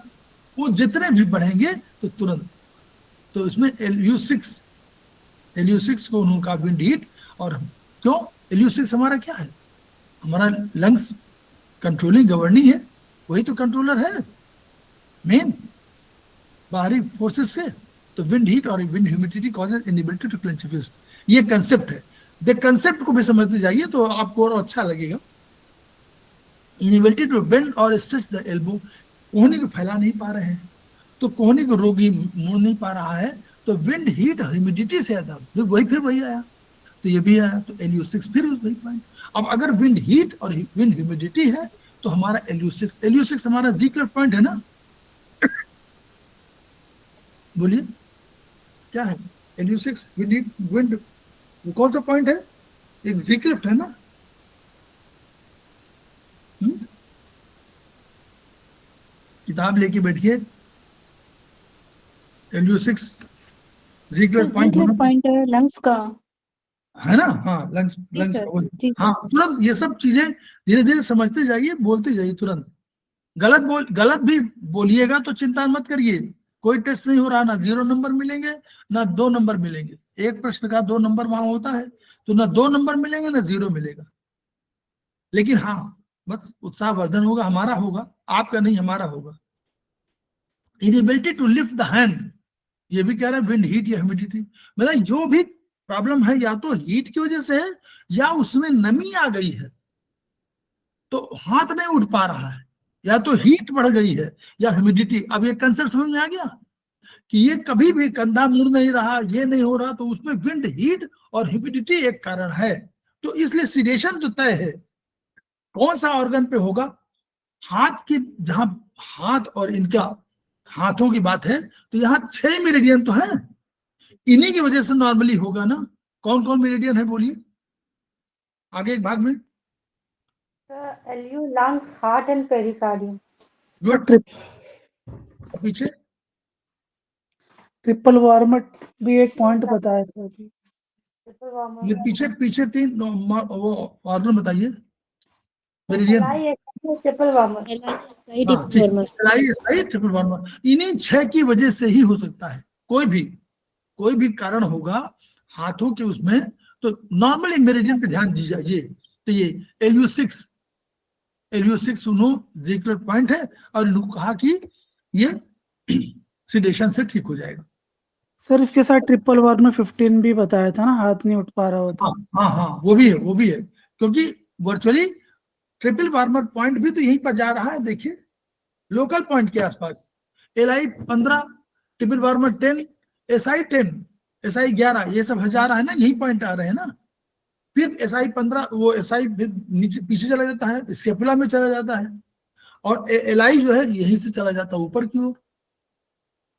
वो जितने भी बढ़ेंगे तो तुरंत, तो इसमें LU6 को उनका विंड हीट, और क्यों LU6 हमारा क्या है, हमारा लंग्स कंट्रोलिंग गवर्निंग है, वही तो कंट्रोलर है मेन बाहरी फोर्सेस से। तो विंड हीट और wind humidity causes inability to clench fist, ये कंसेप्ट है, देख कंसेप्ट को भी समझते जाइए तो आपको और अच्छा लगेगा। इनेबिलिटी टू बेंड और स्ट्रेच द एल्बो, कोहनी को फैला नहीं पा रहे हैं, तो कोहनी को रोगी मोड़ नहीं पा रहा है, तो विंड हीट ह्यूमिडिटी से आता, फिर वही आया, तो ये भी आया, तो LU6 फिर वही पॉइंट। अब अगर विंड हीट और विंड ह्यूमिडिटी है तो हमारा LU6 हमारा ज़ीक्लर पॉइंट है ना, बोलिए क्या है LU6? विंड वो कौन सा पॉइंट है, एक ज़ीक्लर है ना। किताब लेके बैठिए, LU6 ज़ीक्लर पॉइंट है लंग्स का, है ना, हाँ लंग्स हाँ, तुरंत ये सब चीजें धीरे धीरे समझते जाइए, बोलते जाइए तुरंत। गलत भी बोलिएगा तो चिंता मत करिए, कोई टेस्ट नहीं हो रहा, ना 0 नंबर मिलेंगे ना 2 नंबर मिलेंगे, एक प्रश्न का 2 नंबर वहां होता है, तो ना 2 नंबर मिलेंगे ना 0 मिलेगा। लेकिन हाँ बस उत्साहवर्धन होगा, हमारा होगा, आपका नहीं हमारा होगा। Inability to lift the hand, ये भी कह रहे हैं विंड हीट या ह्यूमिडिटी, मतलब जो भी प्रॉब्लम है या तो हीट की वजह से है या उसमें नमी आ गई है, तो हाथ नहीं उठ पा रहा है, या तो हीट बढ़ गई है या ह्यूमिडिटी। अब ये कंसेप्ट समझ में आ गया कि ये कभी भी कंधा मुड़ नहीं रहा, ये नहीं हो रहा, तो उसमें विंड हीट और ह्यूमिडिटी एक कारण है। तो इसलिए सिडेशन जो तय है कौन सा ऑर्गन पे होगा, हाथ की, जहां हाथ और इनका हाथों की बात है तो यहाँ 6 मेरिडियन तो है, इन्हीं की वजह से नॉर्मली होगा ना। कौन कौन मेरिडियन है बोलिए आगे एक भाग में। LU lungs, heart and pericardium. Good, पीछे ट्रिपल वार्मट भी एक पॉइंट बताया था अभी। ये पीछे 3 वो ऑर्गन बताइए meridian. Triple warmer, triple warmer, इन्हीं 6 की वजह से ही हो सकता है, कोई भी कारण होगा हाथों के उसमें, तो नॉर्मली मेरिडियन पे ध्यान दीजिए। तो ये LU6 उन्होंने ज़ीक्लर पॉइंट है, और इनको कहा कि ये सिडेशन से ठीक हो जाएगा। सर इसके साथ ट्रिपल वार्मर 15 भी बताया था ना, हाथ नहीं उठ पा रहा होता। हाँ वो भी है, क्योंकि वर्चुअली ट्रिपल वार्मर पॉइंट भी तो यहीं पर जा रहा है, देखिए लोकल पॉइंट के आसपास। LI 15, triple warmer 10, SI 10, SI 11, ये सब जा रहा है ना, यही पॉइंट आ रहे हैं ना। फिर SI 15, वो SI नीचे पीछे चला जाता है, स्केपुला में चला जाता है, और LI जो है यहीं से चला जाता है ऊपर की ओर,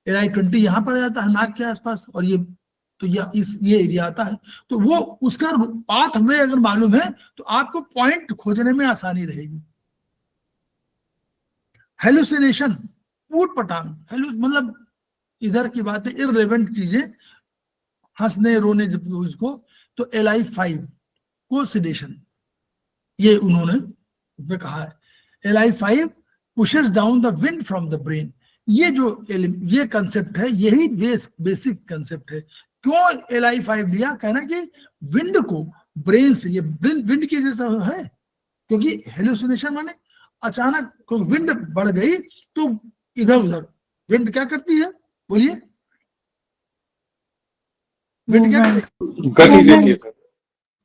LI 20 यहाँ पर आ जाता है नाक के आसपास, और ये तो ये एरिया आता है। तो वो उसका पाथ हमें अगर मालूम है तो आपको पॉइंट खोजने में आसानी रहेगी। हेलुसिनेशन, ऊट पटांग, मतलब इधर की बात है, इररिलेवेंट चीजें, हंसने रोने जब उसको, तो LI 5 को सिडेशन, ये उन्होंने उसमें कहा है। LI 5 pushes down the wind from the brain, ये कंसेप्ट है, यही बेसिक कंसेप्ट है। क्यों LI 5 लिया, कहना कि विंड को ब्रेन से, ये विंड की जैसा है, क्योंकि हेलुसिनेशन माने अचानक विंड बढ़ गई तो इधर उधर, विंड क्या करती है बोलिए, विंड क्या करती है, गति देती है,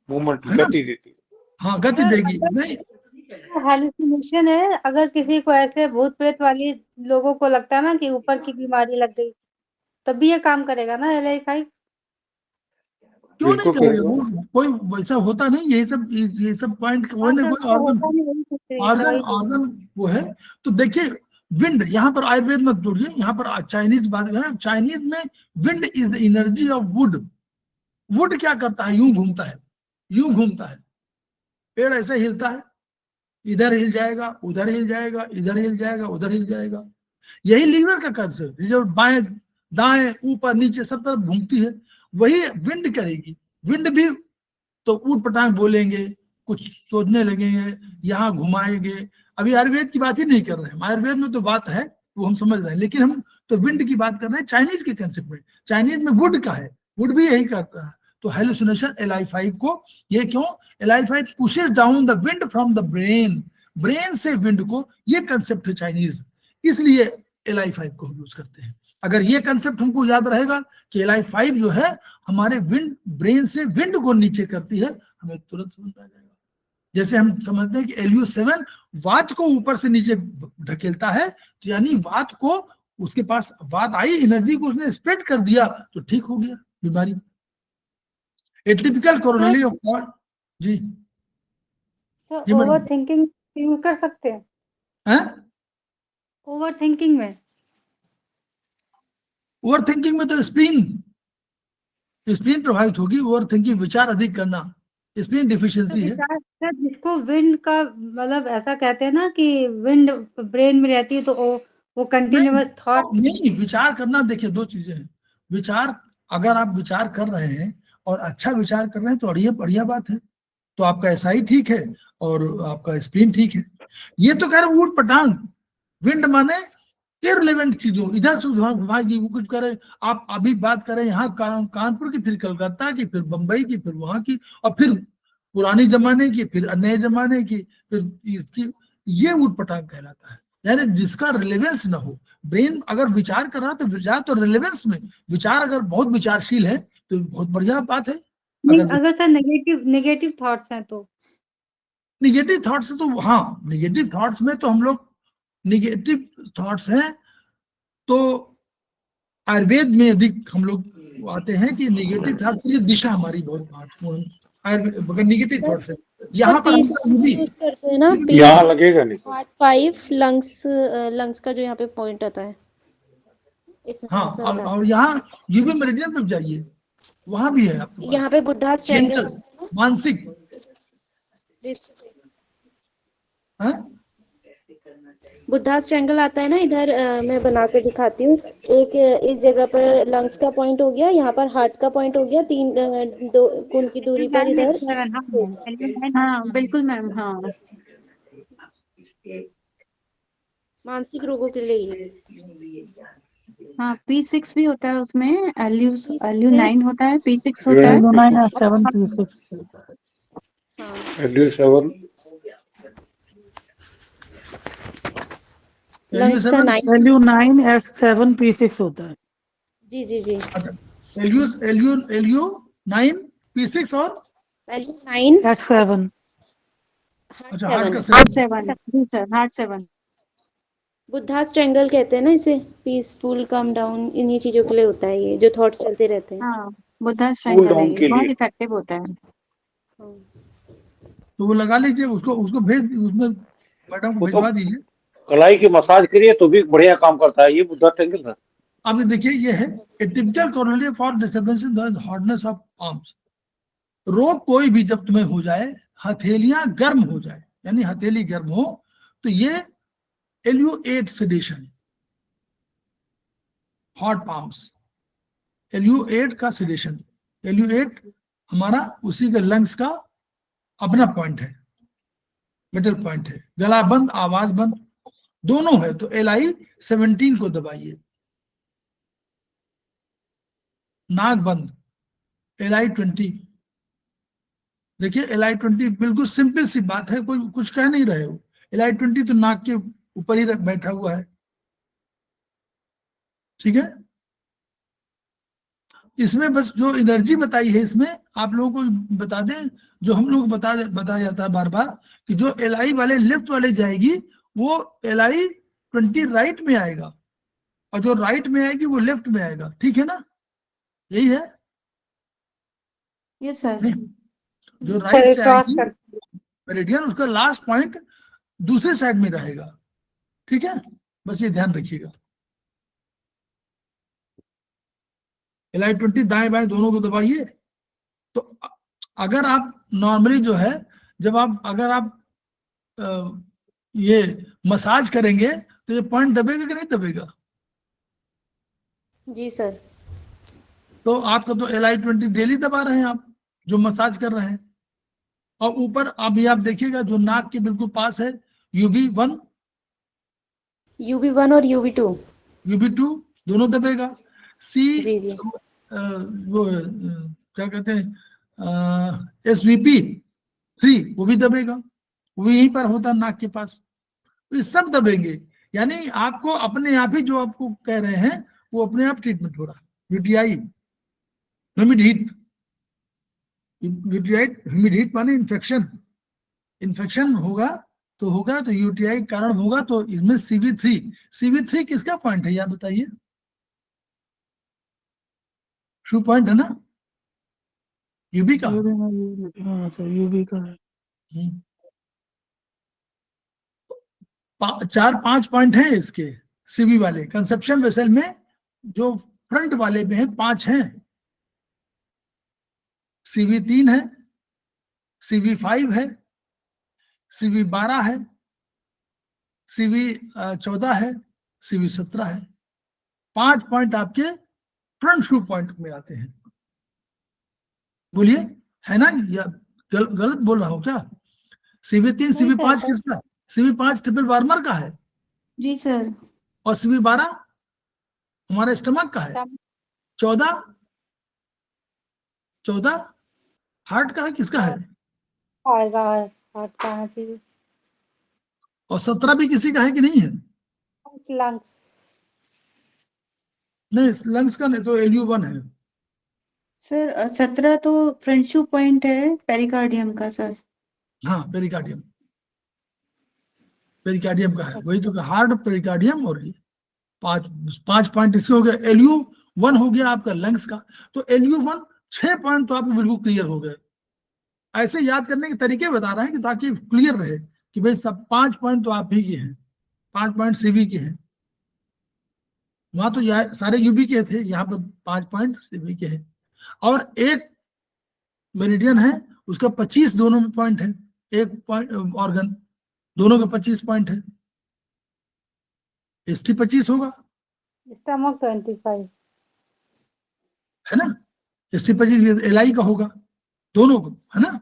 मूवमेंट गति देती है। हाँ गति देगी। नहीं हेलुसिनेशन है, अगर किसी को ऐसे भूत प्रेत वाली लोगों को लगता है ना कि ऊपर की बीमारी लग गई, तब भी ये काम करेगा ना LI 5। क्यों नहीं बिल्कुल करेगा? करेगा। वो कोई वैसा होता नहीं, ये सब पॉइंट कोई ना कोई ऑर्गन ऑर्गन वो है। तो देखिए विंड, यहाँ पर आयुर्वेद मत जोड़िए, यहाँ पर चाइनीज बात करें। चाइनीज में wind is the energy of would. Would क्या करता है? यूं घूमता है, यूं घूमता है। पेड़ ऐसे हिलता है, इधर हिल जाएगा, उधर हिल जाएगा, इधर हिल जाएगा, उधर हिल जाएगा। यही लीवर का कंसेप्ट, जो बाएं दाएं ऊपर नीचे सब तरफ घूमती है, वही विंड करेगी। विंड भी तो ऊट पटांग बोलेंगे, कुछ सोचने लगेंगे, यहाँ घुमाएंगे। अभी आयुर्वेद की बात ही नहीं कर रहे हैं, आयुर्वेद में तो बात है वो हम समझ रहे हैं, लेकिन हम तो विंड की बात कर रहे हैं चाइनीज के कंसेप्ट में। चाइनीज में वुड का है, वुड भी यही करता है। तो हेलुसिनेशन Li5 को, ये क्यों? Li5 pushes down the wind from the brain, brain से विंड को, ये कंसेप्ट है चाइनीज, इसलिए Li5 को हम यूज करते हैं। अगर ये कंसेप्ट हमको याद रहेगा कि Li5 जो है हमारे विंड, ब्रेन से विंड को नीचे करती है, हमें तुरंत समझ आ जाएगा। जैसे हम समझते हैं कि Lu7 वात को ऊपर से नीचे ढकेलता है, तो यानी वात को, उसके पास वात आई, एनर्जी को उसने स्प्रेड कर दिया, तो ठीक हो गया बीमारी। A typical coronary of thought. जी सर ओवर थिंकिंग कर सकते हैं? ओवर थिंकिंग में, ओवर थिंकिंग में तो स्प्रीन प्रभावित होगी। ओवर थिंकिंग विचार अधिक करना, स्प्रीन डिफिशियंसी है। सर जिसको विंड का मतलब ऐसा कहते हैं ना कि विंड ब्रेन में रहती है, तो वो कंटिन्यूअस थॉट नहीं, विचार करना, देखिए दो चीजें हैं। विचार, अगर आप विचार कर रहे हैं और अच्छा विचार कर रहे हैं तो बढ़िया बात है, तो आपका एसआई ठीक है और आपका स्प्रीन ठीक है। ये तो कह रहे ऊट पटांग, विंड माने इररिलेवेंट चीजों, इधर से उधर घुमाएगी, वो कुछ करे। आप अभी बात करें यहाँ कानपुर की, फिर कलकत्ता की, फिर बंबई की, फिर वहां की, और फिर पुरानी जमाने की, फिर नए जमाने की, फिर इसकी, ये ऊट पटांग कहलाता है। यानी जिसका रिलेवेंस ना हो। ब्रेन अगर विचार कर रहा है तो विचार तो रिलेवेंस में, विचार अगर बहुत विचारशील है तो बहुत बढ़िया बात है। अगर सर नेगेटिव थॉट्स हैं तो, निगेटिव थॉट्स तो हाँ, निगेटिव थॉट्स में तो हम लोग, निगेटिव थॉट्स हैं तो आयुर्वेद में अधिक हम लोग आते हैं कि निगेटिव थॉट्स की दिशा हमारी बहुत महत्वपूर्ण। अगर निगेटिव थॉट्स है, यहाँ पर यूज करते हैं ना, यहाँ लगेगा नहीं। पार्ट 5 लंग्स का जो यहाँ पे पॉइंट आता है। हाँ, और यहाँ यूबी मेरिडियन पे जाइए, वहां भी है आपके पास। यहाँ पे बुद्धा स्ट्रेंगल, मानसिक, बुद्धा स्ट्रेंगल आता है ना इधर। मैं बना के दिखाती हूँ। एक इस जगह पर लंग्स का पॉइंट हो गया, यहाँ पर हार्ट का पॉइंट हो गया, 2 गुण की दूरी पर इधर। हाँ बिल्कुल मैम। हाँ मानसिक रोगों के लिए। हाँ P6 भी होता है उसमें, LU9 होता है, P6 होता है। LU9 P6 LU7 लंग्स का 9 LU9 S7 P6 होता है। जी LU9 P6 और LU9 S7। अच्छा, हार्ट का जी सर, हार्ट 7। बुद्धा स्ट्रेंगल कहते हैं ना इसे, पीसफुल, कम डाउन, इन्हीं चीजों के लिए होता है ये, जो थॉट्स चलते रहते हैं। हाँ बुद्धा स्ट्रेंगल है, down के ये बहुत लिए। इफेक्टिव होता है। तो वो लगा लीजिए, उसको भेज, उसमें मैडम को भिजवा दीजिए। कलाई की मसाज करिए तो भी बढ़िया काम करता है ये बुद्धा स्ट्रेंगल सर। अब देखिए, ये है ए typical coronary for disturbance in the hardness of arms. रोग कोई भी जब तुम्हें हो जाए, हथेलियां गर्म हो जाए, यानी हथेली गर्म हो, तो ये LU8 sedation, hot palms, LU8 का सेडेशन। LU8 हमारा उसी के लंग्स का अपना पॉइंट है, मिडल पॉइंट है। गला बंद, आवाज बंद दोनों है, तो LI17 को दबाइए। नाक बंद, LI20। देखिए LI20 बिल्कुल सिंपल सी बात है, कोई कुछ कह नहीं रहे हो। LI20 तो नाक के ऊपर ही बैठा हुआ है, ठीक है। इसमें बस जो एनर्जी बताई है, इसमें आप लोगों को बता दें, जो हम लोग बताया जाता है बार बार, कि जो LI वाले लेफ्ट वाले जाएगी, वो LI20 राइट में आएगा, और जो राइट में आएगी वो लेफ्ट में आएगा, ठीक है ना, यही है। Yes sir. नहीं, जो राइट से क्रॉस आएगी कर मेरिडियन, उसका लास्ट पॉइंट दूसरे साइड में रहेगा। ठीक है, बस ये ध्यान रखिएगा। LI20 दाएं बाएं दोनों को दबाइए। तो अगर आप नॉर्मली जो है, जब आप अगर आप ये मसाज करेंगे तो ये पॉइंट दबेगा कि नहीं दबेगा? जी सर। तो आपका तो LI20 डेली दबा रहे हैं आप, जो मसाज कर रहे हैं। और ऊपर अभी आप देखिएगा जो नाक के बिल्कुल पास है, UB1 UB1 और UB2। UB2 दोनों दबेगा। C जी जी। वो क्या कहते हैं, SVP3 वो भी दबेगा, वो भी यहीं पर होता है नाक के पास। तो ये सब दबेंगे, यानी आपको अपने आप ही जो आपको कह रहे हैं वो अपने आप ट्रीटमेंट हो रहा है। UTI humid heat, humid heat माने इन्फेक्शन, इन्फेक्शन होगा तो UTI कारण होगा, तो इसमें CV3 किसका पॉइंट है यार बताइए? शू पॉइंट है ना, UB का। हाँ सर, यूबी का है। 4-5 पॉइंट हैं इसके CV वाले। कंसेप्शन वेसल में जो फ्रंट वाले में है 5 हैं। CV3 है, CV5 है, CV12 है, CV14 है, CV17 है। 5 पॉइंट आपके फ्रंट शू पॉइंट में आते हैं। बोलिए, है ना? या गलत बोल रहा हूं क्या? CV3 CV5 किसका? CV5 ट्रिपल वार्मर का है। जी सर। और CV12 हमारे स्टमक का है। 14 हार्ट का है, किसका है? आएगा, हार्ट का आना चाहिए। और 17 भी किसी का है कि नहीं है? लंग्स। नहीं, लंग्स का नहीं, तो LU1 है। सर 17 तो फ्रंट शू पॉइंट है पेरिकार्डियम का सर। हाँ, पेरिकार्डियम का है, वही तो। हार्ट, पेरिकार्डियम और ये 5 पॉइंट इसके हो गए। LU1 हो गया आपका लंग्स का। तो LU1 6 पॉइंट तो आपको बिल्कुल क्लियर हो गए। ऐसे याद करने के तरीके बता रहे हैं कि ताकि क्लियर रहे कि भाई सब 5 पॉइंट तो आप ही के हैं, 5 पॉइंट CV के हैं। वहां तो सारे UB के थे, यहाँ पर 5 पॉइंट CV के हैं। और एक मेरिडियन है, उसका 25 दोनों में पॉइंट है। एक पॉइंट ऑर्गन, दोनों का 25 पॉइंट है। ST 25 होगा, स्टमक 25 है ना? ST 25 LI का होगा, दोनों को, है ना?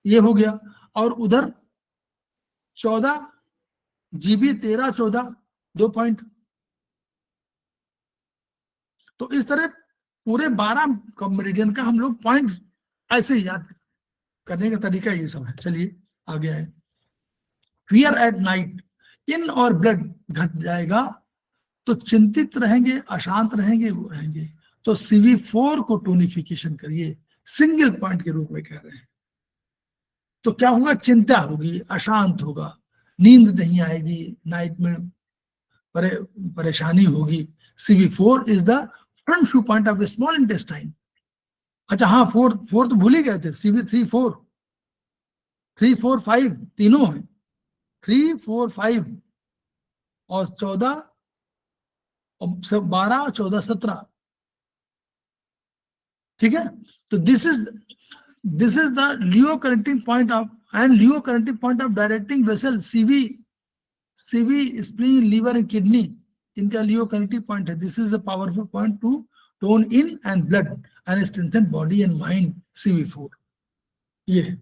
ये हो गया। और उधर 14 GB 13-14 2 पॉइंट। तो इस तरह पूरे 12 मेरिडियन का हम लोग पॉइंट ऐसे ही याद करने का तरीका ये सब है। चलिए आगे आए। फियर एट नाइट, इन और ब्लड घट जाएगा तो चिंतित रहेंगे, अशांत रहेंगे, वो रहेंगे। तो CV4 को टोनिफिकेशन करिए, सिंगल पॉइंट के रूप में कह रहे हैं। तो क्या होगा? चिंता होगी, अशांत होगा, नींद नहीं आएगी, नाइट में परेशानी होगी। CV4 is the front shoe point of the small intestine. अच्छा हाँ, 4 तो भूल ही गए थे। CV3 4 3 4 5 तीनों हैं। 3 4 5 और 14 और 12 और 14 17। ठीक है? तो this is the Luo connecting point of directing vessel CV, spleen, liver and kidney, इनका लियो कनेक्टिंग पॉइंट है। This is the powerful point to tone in and blood and strengthen body and mind. CV4 ये है।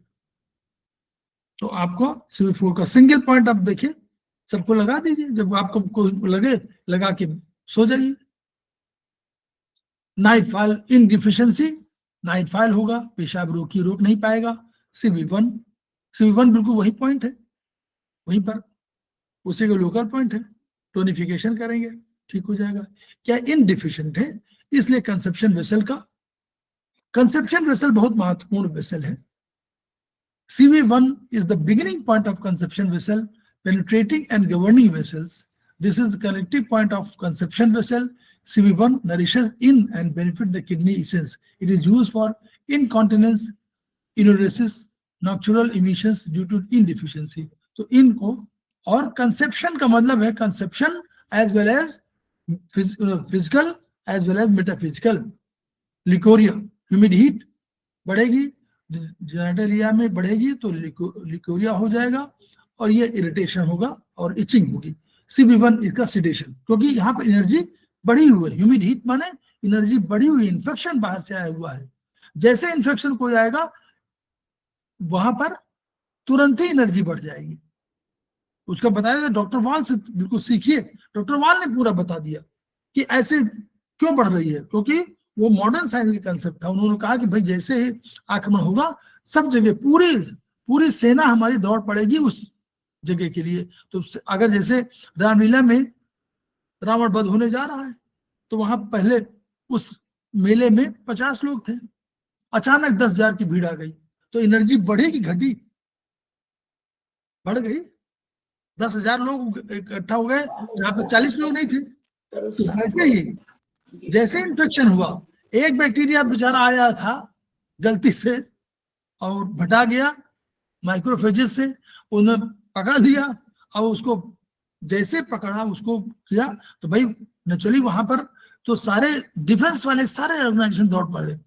तो आपको CV4 का single point आप देखिए, सबको लगा दीजिए, जब आपको कोई लगे लगा के सो जाइए। Night fall in deficiency, night fall होगा, पेशाब रोक नहीं पाएगा। CV1 बिल्कुल वही पॉइंट है, वहीं पर उसी का लोकल पॉइंट है। टोनिफिकेशन करेंगे, ठीक हो जाएगा। क्या इनडिफिशिएंट है, इसलिए कंसेप्शन वेसल बहुत महत्वपूर्ण वेसल है। CV1 is the beginning point of conception vessel, penetrating and governing vessels. This is the collective point of conception vessel. CV1 nourishes in and benefit the kidney essence. It is used for incontinence, enuresis, nocturnal emissions due to in deficiency. तो इनको, और conception का मतलब है conception as well as physical as well as metaphysical. Leucorrhoea, humid heat बढ़ेगी, genitalia में बढ़ेगी तो लिकोरिया हो जाएगा और ये इरिटेशन होगा और इचिंग होगी। CB1 इसका सिडेशन, क्योंकि यहाँ पर एनर्जी बढ़ी हुई है। ह्यूमिड हीट माने एनर्जी बढ़ी हुई, इन्फेक्शन बाहर से आया हुआ है। जैसे इन्फेक्शन कोई आएगा वहां पर तुरंत ही एनर्जी बढ़ जाएगी। उसका बताया था डॉक्टर वाल से, बिल्कुल सीखिए। डॉक्टर वाल ने पूरा बता दिया कि ऐसे क्यों बढ़ रही है, क्योंकि वो मॉडर्न साइंस का कंसेप्ट था। उन्होंने कहा कि भाई जैसे ही आक्रमण होगा सब जगह पूरी सेना हमारी दौड़ पड़ेगी उस जगह के लिए। तो अगर जैसे रामलीला में रावण वध होने जा रहा है तो वहां पहले उस मेले में 50 लोग थे, अचानक 10,000 की भीड़ आ गई तो एनर्जी बढ़ेगी घटी? बढ़ गई। 10,000 लोग इकट्ठा हो गए जहाँ पे 40 लोग नहीं थे। तो वैसे ही जैसे इन्फेक्शन हुआ, एक बैक्टीरिया बेचारा आया था गलती से और भटा गया माइक्रोफेजेस से, उन्हें पकड़ दिया। अब उसको जैसे पकड़ा, उसको किया तो भाई नेचुरली वहां पर तो सारे डिफेंस वाले सारे ऑर्गेनाइजेशन दौड़ पड़े।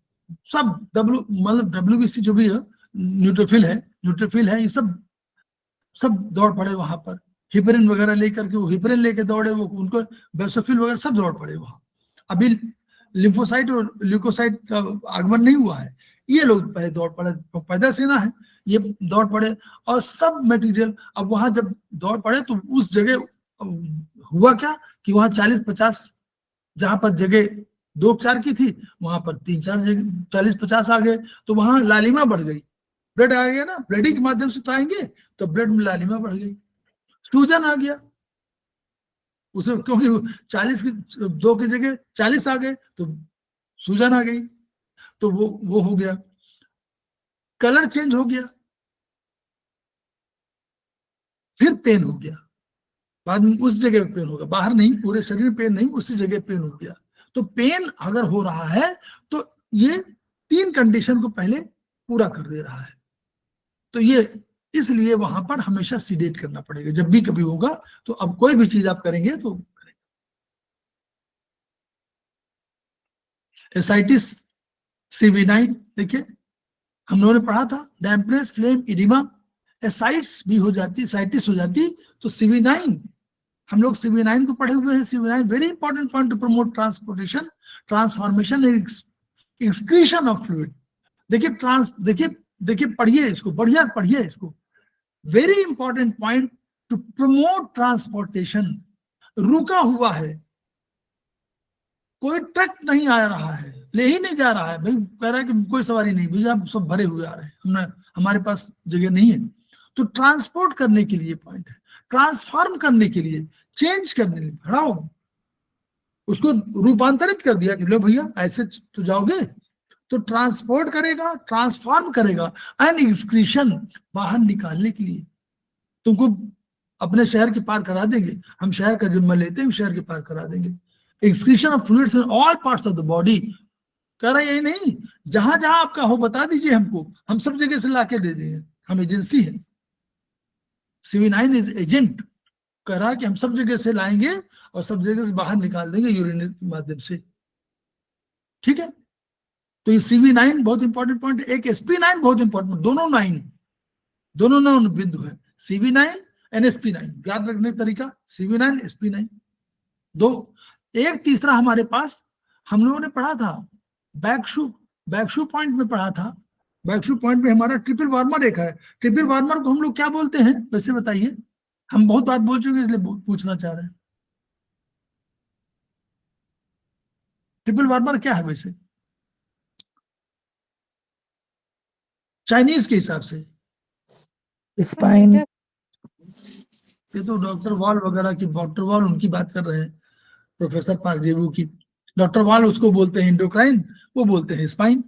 सब WBC जो भी है, न्यूट्रोफिल है, ये सब दौड़ पड़े वहां पर। हिपरिन वगैरह लेकर के, वो हिपरिन लेके दौड़े, वो उनको बेसोफिल वगैरह सब दौड़ पड़े वहां। अभी लिम्फोसाइट और ल्यूकोसाइट का आगमन नहीं हुआ है, ये लोग पहले दौड़ पड़े, पैदा सेना है, ये दौड़ पड़े और सब मटेरियल। अब वहां जब दौड़ पड़े तो उस जगह हुआ क्या कि वहां 40-50 जहां पर जगह 2-4 की थी वहां पर 3-4 जगह 40-50 आ गए। तो वहां लालिमा बढ़ गई, ब्लड आ गया ना, ब्लडिंग के माध्यम से तो आएंगे, तो ब्लड में लालिमा बढ़ गई, सूजन आ गया उसे, क्योंकि 40 की 2 की जगह 40 आ गए तो सूजन आ गई, तो वो हो गया। कलर चेंज हो गया, फिर पेन हो गया, बाद में उस जगह पे पेन होगा, बाहर नहीं, पूरे शरीर में पेन नहीं, उसी जगह पेन हो गया। तो पेन अगर हो रहा है तो ये 3 कंडीशन को पहले पूरा कर दे रहा है। तो ये इसलिए वहां पर हमेशा सीडेट करना पड़ेगा जब भी कभी होगा। तो अब कोई भी चीज आप करेंगे तो एसाइटिस CB9, देखिए हम लोगों ने पढ़ा था, डैम्पनेस, फ्लेम, इडिमा, एसाइट्स भी हो जाती, एसाइटिस हो जाती तो CB9, हम लोग CB9 को पढ़े हुए हैं। CB9 very important point two promote transportation, transformation and excretion of fluid. देखिए पढ़िए इसको, बढ़िया पढ़िए इसको। Very important point two promote transportation. रुका हुआ है, कोई ट्रक नहीं आ रहा है, ले ही नहीं जा रहा है, भाई कह रहा है कि कोई सवारी नहीं, भैया आप सब भरे हुए आ रहे हैं, हमारे पास जगह नहीं है। तो ट्रांसपोर्ट करने के लिए पॉइंट है, ट्रांसफॉर्म करने के लिए, चेंज करने के लिए, हटाओ उसको, रूपांतरित कर दिया कि लो भैया ऐसे तो जाओगे, तो ट्रांसपोर्ट करेगा, ट्रांसफॉर्म करेगा। एंड एक्सक्रीशन, बाहर निकालने के लिए, तुमको अपने शहर के पार करा देंगे, हम शहर का जिम्मा लेते हैं, शहर के पार करा देंगे। Excretion of fluids in all parts of the body, कह रहा है यही नहीं, जहां जहां आपका हो बता दीजिए हमको, हम सब जगह से लाके दे देंगे, हम एजेंसी है। CB9 इज एजेंट, कह रहा है कि हम सब जगह से लाएंगे और सब जगह से बाहर निकाल देंगे यूरिन के माध्यम से, ठीक है। तो ये CB9 बहुत इंपॉर्टेंट पॉइंट है। एक SP9 बहुत इंपॉर्टेंट, दोनों 9 बिंदु है, CB9 एंड SP9, याद रखने का तरीका, CB9 SP9 दो। एक तीसरा हमारे पास हम लोगों ने पढ़ा था बैकशू पॉइंट में पढ़ा था। बैकशू पॉइंट में हमारा ट्रिपल वार्मर एक है। ट्रिपल वार्मर को हम लोग क्या बोलते हैं वैसे बताइए, हम बहुत बात बोल चुके इसलिए पूछना चाह रहे हैं। ट्रिपल वार्मर क्या है वैसे चाइनीज के हिसाब से? स्पाइन। ये तो डॉक्टर वॉल वगैरह की, डॉक्टर वॉल उनकी बात कर रहे हैं, प्रोफेसर पारजेबू की। डॉक्टर वॉल उसको बोलते हैं एंडोक्राइन, वो बोलते हैं स्पाइन।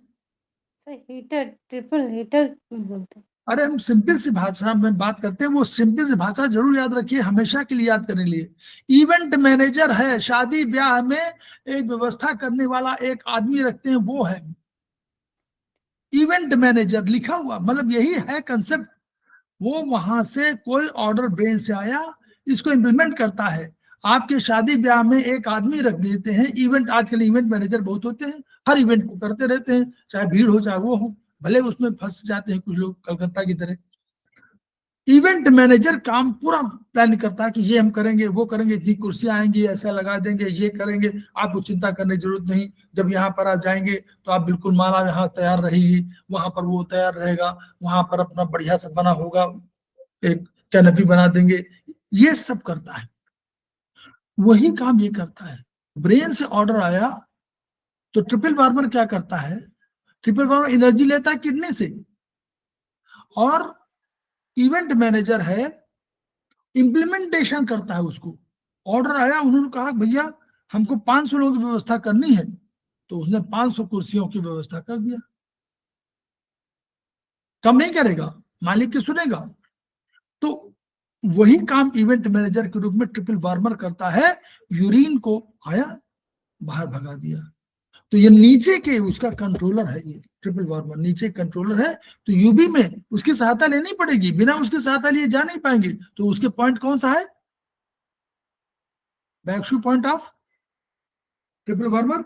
हीटर, ट्रिपल हीटर बोलते हैं। अरे हम सिंपल सी भाषा में बात करते हैं, वो सिंपल सी भाषा जरूर याद रखिए, हमेशा के लिए याद करने के लिए। इवेंट मैनेजर है, शादी ब्याह में एक व्यवस्था करने वाला एक आदमी रखते हैं, वो है इवेंट मैनेजर लिखा हुआ, मतलब यही है कंसेप्ट। वो वहां से कोई ऑर्डर ब्रेन से आया, इसको इम्प्लीमेंट करता है। आपके शादी ब्याह में एक आदमी रख देते हैं इवेंट, आजकल इवेंट मैनेजर बहुत होते हैं, हर इवेंट को करते रहते हैं, चाहे भीड़ हो चाहे वो हो, भले उसमें फंस जाते हैं कुछ लोग कलकत्ता की तरह। इवेंट मैनेजर काम पूरा प्लान करता है कि ये हम करेंगे, वो करेंगे, इतनी कुर्सियां आएंगी, ऐसा लगा देंगे, ये करेंगे, आपको चिंता करने की जरूरत नहीं। जब यहाँ पर आप जाएंगे तो आप बिल्कुल माला यहाँ तैयार रहेगी, वहां पर वो तैयार रहेगा, वहां पर अपना बढ़िया से बना होगा, एक कैनपी बना देंगे, ये सब करता है। वही काम ये करता है। ब्रेन से ऑर्डर आया तो ट्रिपल वार्मर क्या करता है, ट्रिपल वार्मर एनर्जी लेता है किडनी से, और इवेंट मैनेजर है इंप्लीमेंटेशन करता है उसको। ऑर्डर आया, उन्होंने कहा भैया हमको 500 लोगों की व्यवस्था करनी है, तो उसने 500 कुर्सियों की व्यवस्था कर दिया। कम नहीं करेगा, मालिक की सुनेगा। तो वही काम इवेंट मैनेजर के रूप में ट्रिपल वार्मर करता है। यूरिन को आया, बाहर भगा दिया। तो ये नीचे के उसका कंट्रोलर है, ये ट्रिपल वार्मर नीचे कंट्रोलर है। तो यूबी में उसकी सहायता लेनी पड़ेगी, बिना उसकी सहायता लिए जा नहीं पाएंगे। तो उसके पॉइंट कौन सा है, back shu point of triple warmer,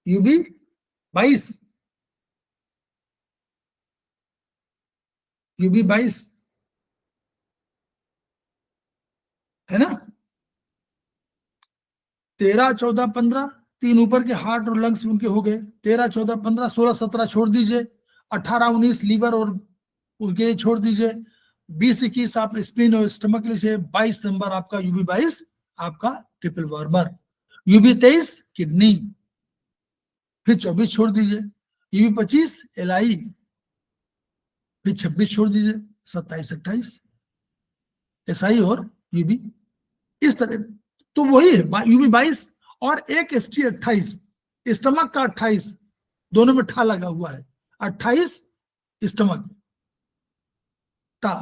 UB 22, UB 22 है ना। 13, 14, 15 तीन ऊपर के हार्ट और लंग्स उनके हो गए। 13, 14, 15, 16, 17 छोड़ दीजिए, 18, 19 लीवर और उनके लिए छोड़ दीजिए, 20, 21 आप स्प्लीन और स्टमक लीजिए, 22 नंबर आपका यूबी 22 आपका ट्रिपल वार्मर, यूबी 23 किडनी, फिर 24 छोड़ दीजिए, यूबी 25 एलआई, फिर 26 छोड़ दीजिए, 27, 28 एसआई और यूबी, इस तरह। तो वही है यूबी 22 और एक एसटी 28, स्टमक का 28, दोनों में ठा लगा हुआ है, 28 स्टमक टा।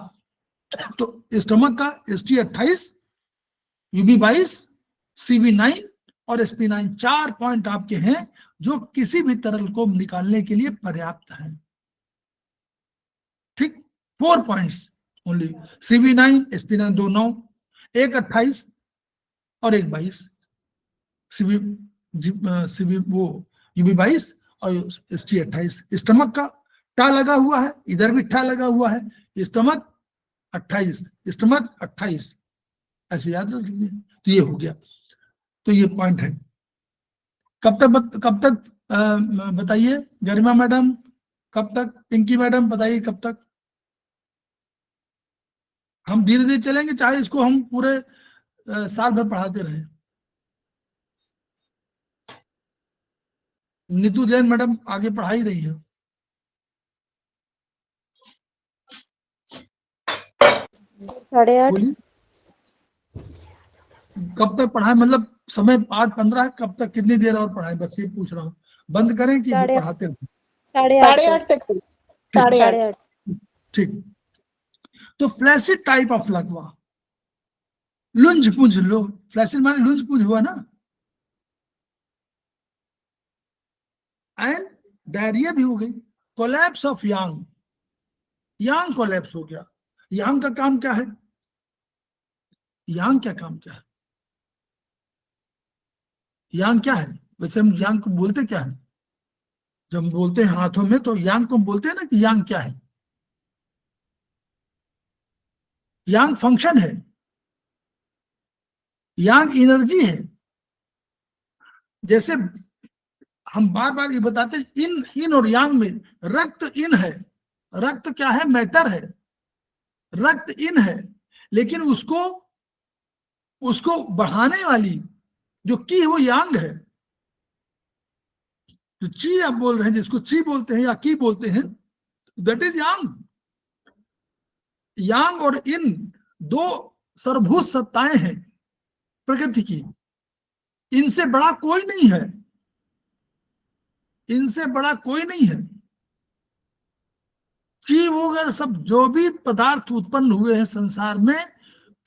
तो स्टमक का एसटी 28, यूबी 22, सीबी 9 और एसपी 9, 4 पॉइंट आपके हैं जो किसी भी तरल को निकालने के लिए पर्याप्त है। ठीक, 4 पॉइंट्स ओनली, सीबी 9, एसपी 9, 2 9, एक 28 और एक 22, सीबी वो यूबी 22 और एसटी 28। स्टमक का टा लगा हुआ है, इधर भी टा लगा हुआ है, स्टमक 28, स्टमक 28, ऐसे याद रख लीजिए। तो ये हो गया, तो ये पॉइंट है। कब तक बताइए गरिमा मैडम, कब तक? पिंकी मैडम बताइए कब तक? हम धीरे धीरे चलेंगे, चाहे इसको हम पूरे साल भर पढ़ाते रहे। नीतू जैन मैडम आगे पढ़ा ही रही है। 8:30। बोलिए कब तक पढ़ाए, मतलब समय 8:15 है, कब तक कितनी देर और पढ़ाए, बस ये पूछ रहा हूँ। बंद करें कि पढ़ाते रहे? 8:30 तक। 8:30। ठीक। तो फ्लैसिड टाइप ऑफ लकवा, लुंज पुंज लो, फ्लैसिड माने लुंज पुंज हुआ ना, एंड डायरिया भी हो गई। Collapse of Yang, Yang collapse हो गया। यांग का काम क्या है, यांग क्या काम क्या है, यांग क्या है? वैसे हम यांग को बोलते क्या है, जब हम बोलते हैं हाथों में तो यांग को बोलते हैं ना कि यांग क्या है। यांग फंक्शन है, यांग एनर्जी है। जैसे हम बार बार ये बताते हैं, इन और यांग में रक्त इन है, रक्त क्या है, मैटर है, रक्त इन है, लेकिन उसको बढ़ाने वाली जो की है वो यांग है। जो ची आप बोल रहे हैं, जिसको ची बोलते हैं या की बोलते हैं, दैट इज यांग। यांग और इन दो सर्वभूत सत्ताएं हैं प्रकृति की, इनसे बड़ा कोई नहीं है, इनसे बड़ा कोई नहीं है। ची वगैरह सब जो भी पदार्थ उत्पन्न हुए हैं संसार में,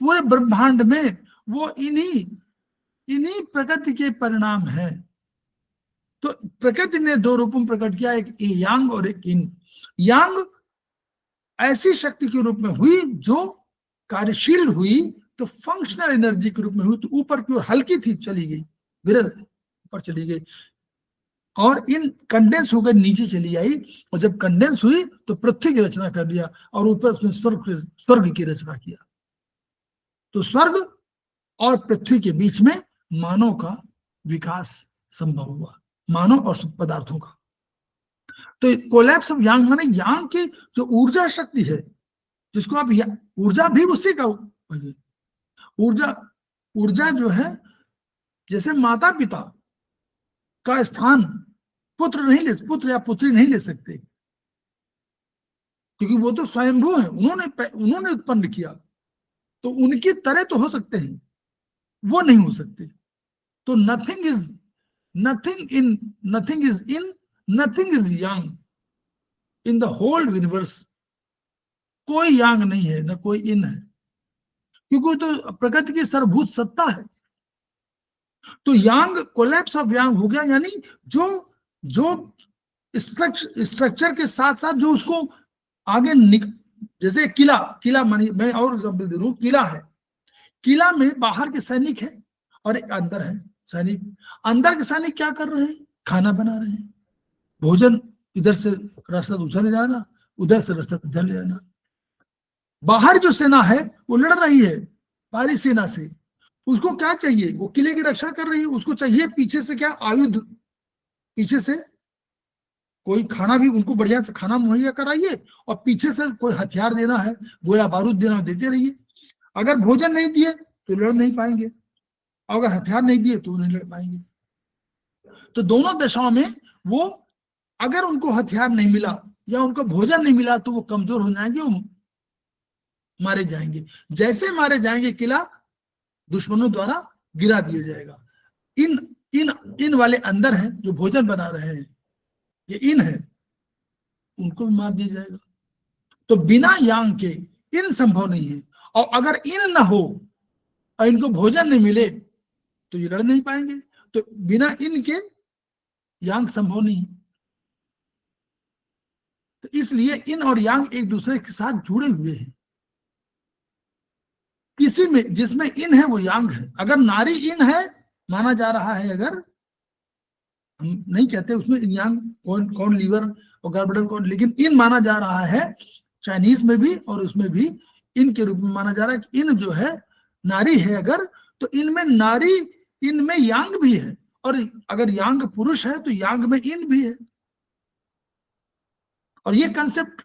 पूरे ब्रह्मांड में, वो इन्हीं प्रकृति के परिणाम है। तो प्रकृति ने दो रूपों में प्रकट किया, एक यांग और एक इन। यांग ऐसी शक्ति के रूप में हुई जो कार्यशील हुई, तो फंक्शनल एनर्जी के रूप में हुई, तो ऊपर की ओर हल्की थी, चली गई, विरल ऊपर चली गई, और इन कंडेंस होकर नीचे चली आई, और जब कंडेंस हुई तो पृथ्वी की रचना कर दिया, और ऊपर उसने स्वर्ग की रचना किया। तो स्वर्ग और पृथ्वी के बीच में मानव का विकास संभव हुआ, मानव और पदार्थों का। तो कोलैप्स ऑफ यांग माने यांग की जो ऊर्जा शक्ति है, जिसको आप ऊर्जा भी उसी का ऊर्जा जो है, जैसे माता पिता का स्थान पुत्र या पुत्री नहीं ले सकते, क्योंकि वो तो स्वयंभू है, उन्होंने उत्पन्न किया, तो उनकी तरह तो हो सकते हैं, वो नहीं हो सकते। तो nothing is yang in the whole universe. कोई यांग नहीं है, न कोई इन है, क्योंकि तो प्रकृति की सर्वभूत सत्ता है। तो यांग, कोलैप्स ऑफ यांग हो गया, यानी जो स्ट्रक्चर के साथ साथ जो उसको आगे जैसे किला मानी, मैं और एग्जाम्पल दे दूं, किला है, किला में बाहर के सैनिक है और एक अंदर है सैनिक। अंदर के सैनिक क्या कर रहे हैं? खाना बना रहे हैं, भोजन, इधर से रास्ता उधर ले जाना, उधर से रास्ता उधर ले जाना। बाहर जो सेना है वो लड़ रही है बाहरी सेना से, उसको क्या चाहिए? वो किले की रक्षा कर रही है, उसको चाहिए पीछे से क्या? आयुध, पीछे से कोई खाना भी उनको बढ़िया से खाना मुहैया कराइए, और पीछे से कोई हथियार देना है, गोला बारूद देना है, देते रहिए। अगर भोजन नहीं दिए तो लड़ नहीं पाएंगे, और अगर हथियार नहीं दिए तो नहीं लड़ पाएंगे। तो दोनों दशाओं में वो, अगर उनको हथियार नहीं मिला या उनको भोजन नहीं मिला तो वो कमजोर हो जाएंगे, वो मारे जाएंगे। जैसे मारे जाएंगे, किला दुश्मनों द्वारा गिरा दिया जाएगा। इन वाले अंदर हैं जो भोजन बना रहे हैं, ये इन है, उनको भी मार दिया जाएगा। तो बिना यांग के इन संभव नहीं है, और अगर इन ना हो और इनको भोजन नहीं मिले तो ये लड़ नहीं पाएंगे। तो बिना इन के यांग संभव नहीं। तो इसलिए इन और यांग एक दूसरे के साथ जुड़े हुए हैं। किसी में जिसमें इन है वो यांग है। अगर नारी इन है माना जा रहा है, अगर हम नहीं कहते उसमें यांग कौन लीवर और गॉलब्लैडर कौन, लेकिन इन माना जा रहा है, चाइनीज में भी और उसमें भी इन के रूप में माना जा रहा है कि इन जो है नारी है अगर, तो इनमें नारी, इनमें यांग भी है, और अगर यांग पुरुष है तो यांग में इन भी है। और ये कंसेप्ट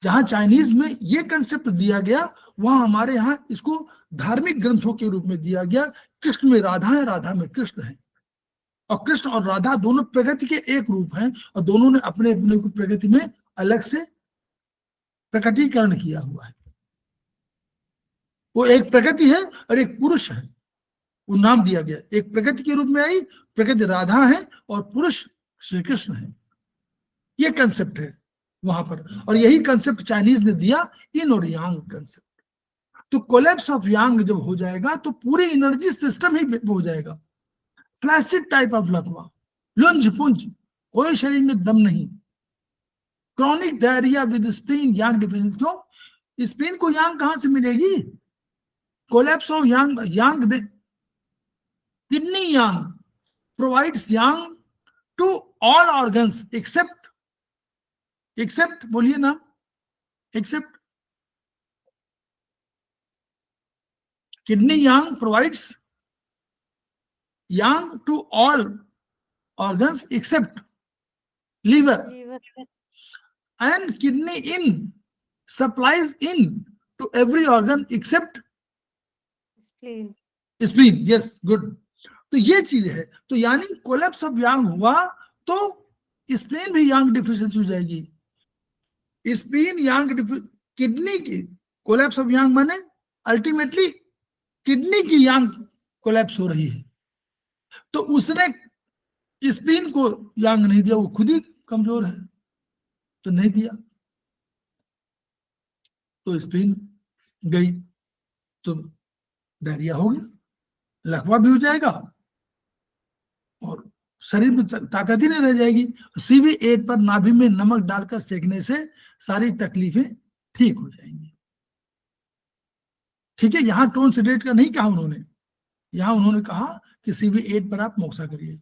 जहां चाइनीज में ये कंसेप्ट दिया गया, वहां हमारे यहाँ इसको धार्मिक ग्रंथों के रूप में दिया गया। कृष्ण में राधा है, राधा में कृष्ण है, और कृष्ण और राधा दोनों प्रकृति के एक रूप हैं, और दोनों ने अपने अपने को प्रकृति में अलग से प्रकटीकरण किया हुआ है। वो एक प्रकृति है और एक पुरुष है, वो नाम दिया गया। एक प्रकृति के रूप में आई, प्रकृति राधा है और पुरुष श्री कृष्ण है। ये कंसेप्ट है वहां पर, और यही कंसेप्ट चाइनीज ने दिया, इन और यांग कंसेप्ट। तो कोलैप्स ऑफ यांग जब हो जाएगा तो पूरी एनर्जी सिस्टम ही हो जाएगा। फ्लैसिड टाइप ऑफ लकवा, लुंज पुंज, कोई शरीर में दम नहीं। Chronic diarrhoea with spleen yang deficiency. क्यों? स्प्लीन को यांग कहां से मिलेगी? Collapse of yang kidney yang provides yang to all organs except बोलिए ना, except kidney yang provides yang to all organs except liver, and kidney in supplies in to every organ except spleen. Yes, good. तो ये चीज है। तो यानी collapse of यांग हुआ तो स्प्लीन भी यांग डिफिशिएंसी हो जाएगी। स्प्लीन यांग, किडनी की कोलैप्स ऑफ यांग माने अल्टीमेटली किडनी की यांग कोलैप्स हो रही है। तो उसने स्प्लीन को यांग नहीं दिया, वो खुद ही कमजोर है तो नहीं दिया, तो स्प्लीन गई तो डायरिया हो गया, लकवा भी हो जाएगा और शरीर में ताकत ही नहीं रह जाएगी। CV8 पर नाभि में नमक डालकर सेकने से सारी तकलीफें ठीक हो जाएंगी। ठीक है, यहां टोन सिडेट का नहीं कहा उन्होंने, यहां उन्होंने कहा कि CV8 पर आप मोक्सा करिए।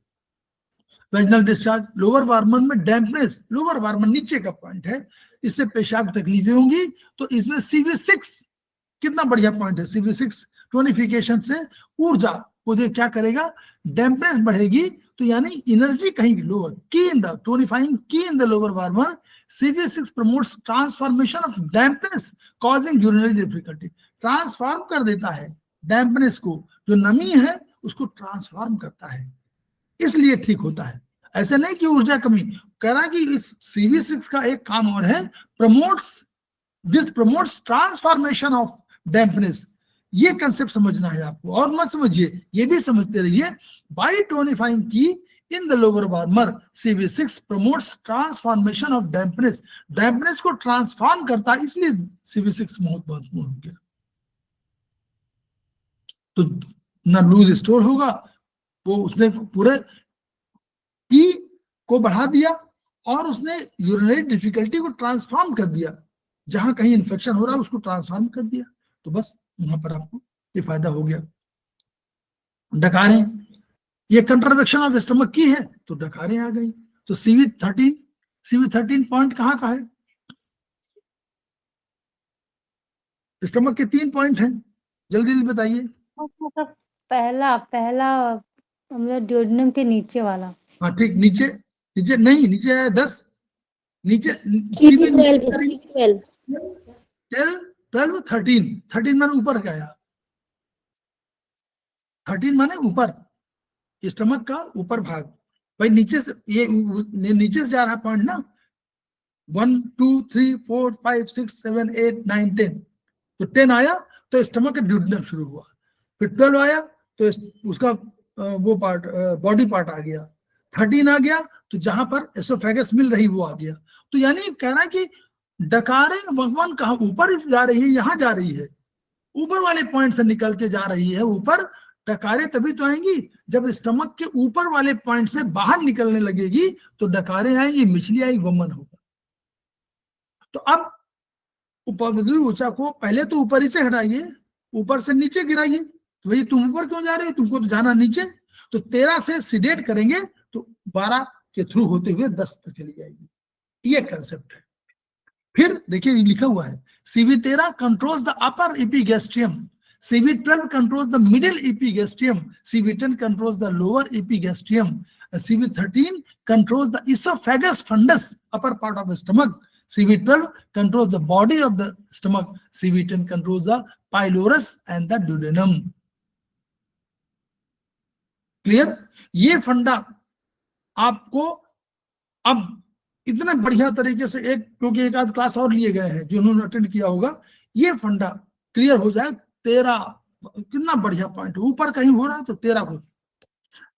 वेजिनल डिस्चार्ज, लोअर वार्मर में डैम्पनेस, लोअर वार्मर नीचे का पॉइंट है, इससे पेशाब तकलीफें होंगी, तो इसमें CV6 कितना बढ़िया पॉइंट है। CV6 टोनिफिकेशन से ऊर्जा को दे क्या करेगा, डैम्पनेस बढ़ेगी, तो यानी एनर्जी कहीं लोअर की इन द टोनिफाइंग की in the lower warmer. CV6 promotes transformation of dampness causing urinary difficulty, transform कर देता है डैम्पनेस को, जो नमी है उसको ट्रांसफॉर्म करता है, इसलिए ठीक होता है। ऐसे नहीं कि ऊर्जा कमी, कह रहा कि इस CV6 का एक काम और है, प्रमोट्स ट्रांसफॉर्मेशन ऑफ डैम्पनेस। ये कंसेप्ट समझना है आपको, और मत समझिए, ये भी समझते रहिए। बाय टोनिफाइंग की in the lower warmer CV6 promotes transformation of dampness, dampness को ट्रांसफॉर्म करता है, इसलिए CV6 बहुत महत्वपूर्ण हो गया। तो ना लूज स्टोर होगा, वो उसने पूरे पी को बढ़ा दिया और उसने यूरिनरी डिफिकल्टी को ट्रांसफॉर्म कर दिया, जहां कहीं इन्फेक्शन हो रहा है उसको ट्रांसफॉर्म कर दिया, तो बस वहां पर आपको ये फायदा हो गया। डकारें, ये कंट्रावेक्शन ऑफ स्टमक की है तो डकारें आ गई। तो CV13 पॉइंट कहाँ का है, स्टमक के 3 पॉइंट हैं, जल्दी जल्दी बताइए। मतलब पहला पहला मतलब ड्यूडेनम के नीचे वाला। हाँ ठीक, नीचे नीचे नहीं, नीचे है 10, नीचे CV12 12 13 माने ऊपर का आया, 13 माने ऊपर, स्टमक का ऊपर भाग। भाई नीचे से ये नीचे से जा रहा पॉइंट ना, 1 2 3 4 5 6 7 8 9 10, तो 10 आया तो स्टमक का ड्यूडेनम शुरू हुआ, फिर 12 आया तो उसका वो पार्ट बॉडी पार्ट आ गया, 13 आ गया तो जहां पर एसोफेगस मिल रही वो आ गया। तो यानी कह रहा है कि डकारें भगवान कहाँ ऊपर जा रही है, यहां जा रही है, ऊपर वाले पॉइंट से निकल के जा रही है ऊपर। डकारें तभी तो आएंगी जब स्टमक के ऊपर वाले पॉइंट से बाहर निकलने लगेगी, तो डकारें आएंगी, मिचली आएगी, वमन होगा। तो अब उपद्रवी ऊंचा को पहले तो ऊपर ही से हटाइए, ऊपर से नीचे गिराइए। तो भाई तुम ऊपर क्यों जा रहे हो, तुमको तो जाना नीचे। तो 13 से सीडेट करेंगे तो 12 के थ्रू होते हुए 10 तक चली जाएगी, ये कंसेप्ट है। फिर देखिए लिखा हुआ है CV13 controls the upper epigastrium, CV12 controls the middle epigastrium, CV10 controls the lower epigastrium, CV13 controls the oesophagus fundus upper part of the stomach, CV12 controls the body of the stomach, CV10 controls the pylorus and the duodenum. Clear? ये फंडा आपको अब इतना बढ़िया तरीके से क्योंकि एक आध क्लास और लिए गए हैं जिन्होंने अटेंड किया होगा, ये फंडा क्लियर हो जाए। 13 कितना बढ़िया पॉइंट, ऊपर कहीं हो रहा है तो 13 हो,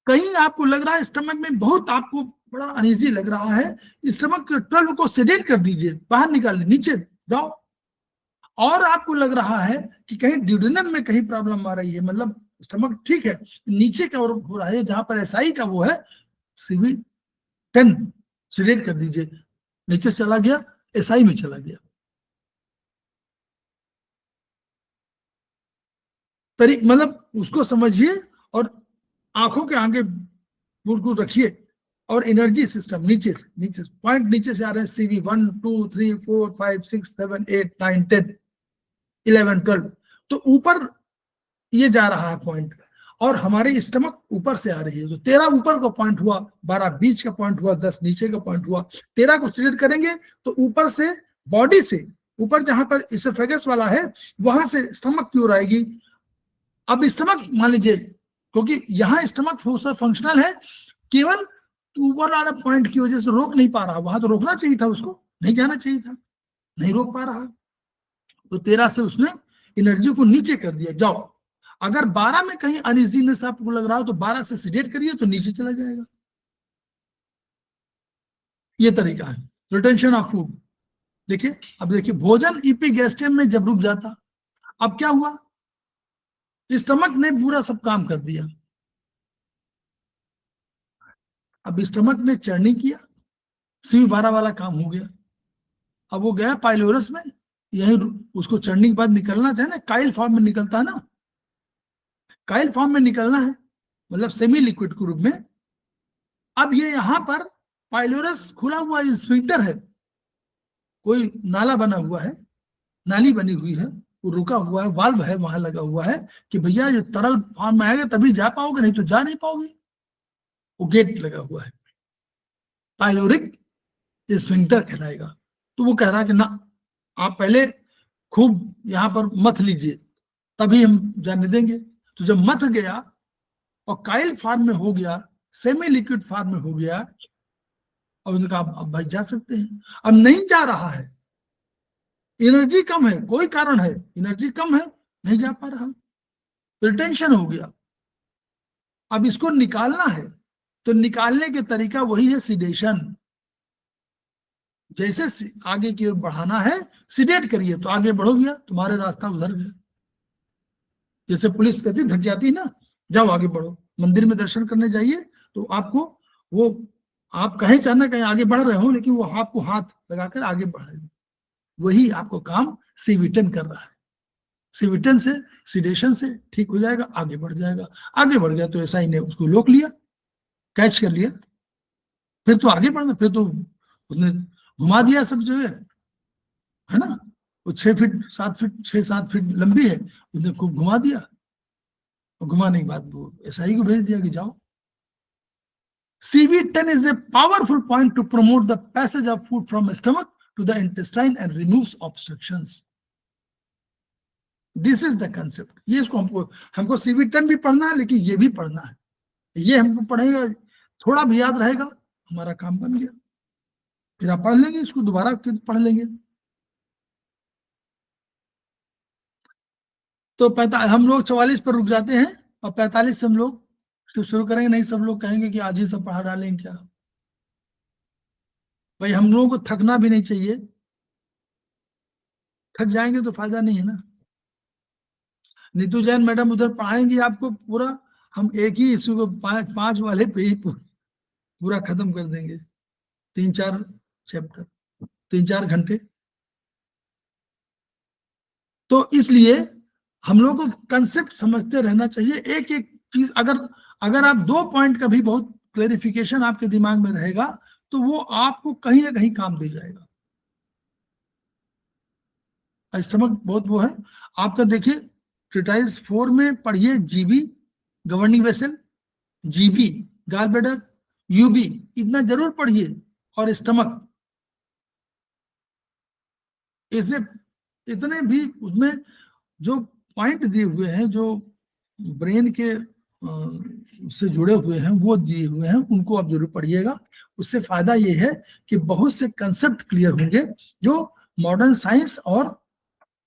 कहीं आपको लग रहा है स्टमक में बहुत आपको बड़ा अनईजी लग रहा है, स्टमक 12 को सेडेट कर दीजिए, बाहर निकाल नीचे जाओ। और आपको लग रहा है कि कहीं ड्यूडेनम में कहीं प्रॉब्लम आ रही है, मतलब स्टमक ठीक है, नीचे का और हो रहा है जहां पर SI का वो है, CV10 सेडेट कर दीजिए, नीचे चला गया, SI में चला गया। मतलब उसको समझिए और आंखों के आगे बिल्कुल रखिए। और एनर्जी सिस्टम नीचे से पॉइंट नीचे से आ रहे हैं, CV 1 2 3 4 5 6 7 8 9 10 11 12, तो ऊपर ये जा रहा है पॉइंट, और हमारे स्टमक ऊपर से आ रही है। तो 13 ऊपर का पॉइंट हुआ, 12 बीच का पॉइंट हुआ, 10 नीचे का पॉइंट हुआ। 13 को स्ट्रेट करेंगे तो ऊपर से बॉडी से ऊपर जहां पर इसोफेगस वाला है वहां से स्टमक की ओर आएगी। अब स्टमक मान लीजिए, क्योंकि यहाँ स्टमक फंक्शनल है, केवल ऊपर वाला पॉइंट की वजह से रोक नहीं पा रहा, वहां तो रोकना चाहिए था, उसको नहीं जाना चाहिए था, नहीं रोक पा रहा, तो 13 से उसने एनर्जी को नीचे कर दिया। जाओ, अगर 12 में कहीं अनइजीनेस आपको लग रहा हो तो 12 से सीडेट करिए तो नीचे चला जाएगा। ये तरीका है रिटेंशन ऑफ फूड। देखिए अब देखिए, भोजन एपिगैस्ट्रियम में जब रुक जाता, अब क्या हुआ, स्टमक ने पूरा सब काम कर दिया, अब स्टमक ने चर्निंग किया, CV12 वाला काम हो गया। अब वो गया पाइलोरस में, यही उसको चढ़ने के बाद निकलना था ना, काइल फॉर्म में निकलता है ना, काइल फॉर्म में निकलना है, मतलब सेमी लिक्विड के रूप में। अब ये यहाँ पर पाइलोरस खुला हुआ स्फिंक्टर है, कोई नाला बना हुआ है, नाली बनी हुई है, वो रुका हुआ है, वाल्व है वहां लगा हुआ है कि भैया ये तरल फॉर्म में आएगा तभी जा पाओगे, नहीं तो जा नहीं पाओगे। वो गेट लगा हुआ है, पाइलोरिक स्फिंक्टर कहलाएगा। तो वो कह रहा है कि ना, आप पहले खूब यहाँ पर मथ लीजिए तभी हम जाने देंगे। तो जब मथ गया और काइल फॉर्म में हो गया, सेमी लिक्विड फॉर्म में हो गया, और उन्होंने कहा अब भाई जा सकते हैं। अब नहीं जा रहा है, एनर्जी कम है, कोई कारण है, एनर्जी कम है, नहीं जा पा रहा, रिटेंशन हो गया। अब इसको निकालना है, तो निकालने के तरीका वही है सिडेशन। जैसे आगे की ओर बढ़ाना है, सिडेट करिए तो आगे बढ़ो गया, तुम्हारे रास्ता उधर गया। जैसे पुलिस कहती थक जाती है ना, जाओ आगे बढ़ो। मंदिर में दर्शन करने जाइए तो आपको वो, आप कहीं चाहना कहीं आगे बढ़ रहे हो, लेकिन वो आपको हाथ लगाकर आगे बढ़ाएगा। वही आपको काम CV10 कर रहा है। CV10 से, सिडेशन से ठीक हो जाएगा, आगे बढ़ जाएगा। आगे बढ़ गया तो SI ने उसको रोक लिया, कैच कर लिया, फिर तो आगे बढ़ना, फिर तो उसने घुमा दिया सब जगह, है ना। वो 6 फीट 7 फीट 6-7 फीट लंबी है, उसने खूब घुमा दिया, और घुमाने के बाद वो SI को भेज दिया कि जाओ। CV10 is a powerful point to promote the passage of food from stomach to the intestine and removes obstructions. This is the concept. ये इसको हमको CV10 भी पढ़ना है, लेकिन ये भी पढ़ना है। ये हमको पढ़ेगा, थोड़ा भी याद रहेगा, हमारा काम बन गया। फिर आप पढ़ लेंगे, इसको दोबारा पढ़ लेंगे। तो हम लोग 44 पर रुक जाते हैं, और 45 से हम लोग शुरू करेंगे। नहीं सब लोग कहेंगे कि आज ही सब पढ़ा डालेंगे क्या। भाई हम लोगों को थकना भी नहीं चाहिए, थक जाएंगे तो फायदा नहीं है ना। नीतू जैन मैडम उधर पढ़ाएंगी आपको पूरा, हम एक ही इश्यू को 5 वाले पे ही पूरा खत्म कर देंगे। 3-4 चैप्टर, 3-4 घंटे। तो इसलिए हम लोग को कंसेप्ट समझते रहना चाहिए। एक एक चीज, अगर आप 2 पॉइंट का भी बहुत क्लेरिफिकेशन आपके दिमाग में रहेगा, तो वो आपको कहीं ना कहीं काम दे जाएगा। स्टमक बहुत वो है आपका, देखिए ट्रिटाइज 4 में पढ़िए GB governing vessel, GB gall bladder, UB इतना जरूर पढ़िए, और स्टमक। इसे इतने भी उसमें जो पॉइंट दिए हुए हैं, जो ब्रेन के से जुड़े हुए हैं, वो दिए हुए हैं, उनको आप जरूर पढ़िएगा। उससे फायदा ये है कि बहुत से कंसेप्ट क्लियर होंगे जो मॉडर्न साइंस और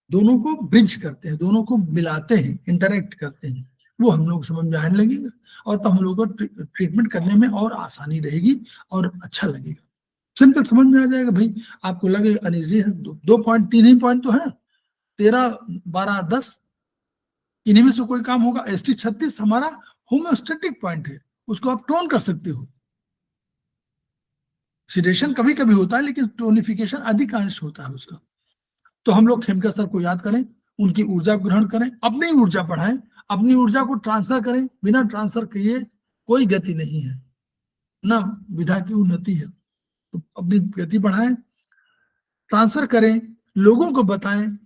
दोनों को ब्रिज करते हैं, दोनों को मिलाते हैं, इंटरेक्ट करते हैं, वो हम लोग समझ में आने लगेगा। और तो हम लोग को ट्रीटमेंट करने में और आसानी रहेगी और अच्छा लगेगा। सिंपल समझ में आ जाएगा। भाई आपको लगे अनइजी है, 2 पॉइंट 3 ही पॉइंट तो है, 13, 12, 10 इन्हीं में से कोई काम होगा। ST 36 हमारा होम्योस्टेटिक पॉइंट है, उसको आप टोन कर सकते हो। सिडेशन कभी कभी होता है, लेकिन टोनिफिकेशन अधिकांश होता है उसका। तो हम लोग खेमकर सर को याद करें, उनकी ऊर्जा को ग्रहण करें, अपनी ऊर्जा बढ़ाएं, अपनी ऊर्जा को ट्रांसफर करें। बिना ट्रांसफर किए कोई गति नहीं है, ना विधा की उन्नति है। तो अपनी गति बढ़ाएं, ट्रांसफर करें, लोगों को बताएं,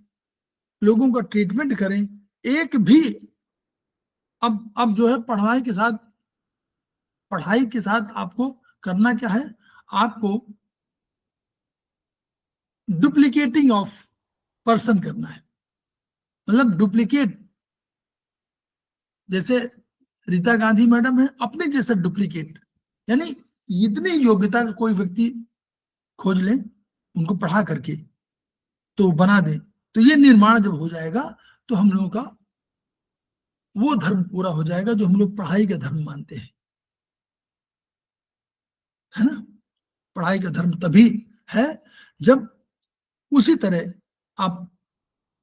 लोगों का ट्रीटमेंट करें। एक भी अब जो है पढ़ाई के साथ आपको करना क्या है, आपको डुप्लीकेटिंग ऑफ पर्सन करना है। मतलब डुप्लीकेट, जैसे रीता गांधी मैडम है, अपने जैसा डुप्लीकेट, यानी इतनी योग्यता का कोई व्यक्ति खोज लें, उनको पढ़ा करके तो बना दें। तो ये निर्माण जब हो जाएगा तो हम लोगों का वो धर्म पूरा हो जाएगा जो हम लोग पढ़ाई का धर्म मानते हैं, है ना। पढ़ाई का धर्म तभी है जब उसी तरह आप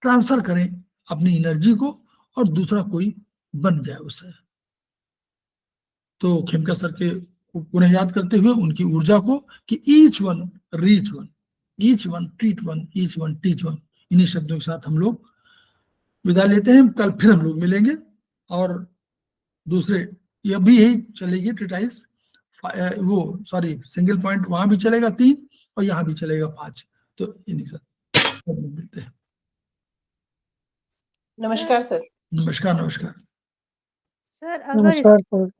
ट्रांसफर करें अपनी एनर्जी को, और दूसरा कोई बन जाए उससे। तो खेमका सर के को पुनः याद करते हुए उनकी ऊर्जा को कि each one reach one, each one treat one, each one teach one, इन्हीं शब्दों के साथ हम लोग विदा लेते हैं। कल फिर हम लोग मिलेंगे और दूसरे यह भी यही चलेगी ट्रिटाइज वो सॉरी सिंगल पॉइंट वहां भी चलेगा 3 और यहाँ भी चलेगा 5। तो इन्हीं साथ मिलते हैं। नमस्कार सर। नमस्कार नमस्कार सर अगर नमस्कार सर।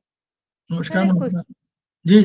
नमस्कार सर, एक नमस्कार जी।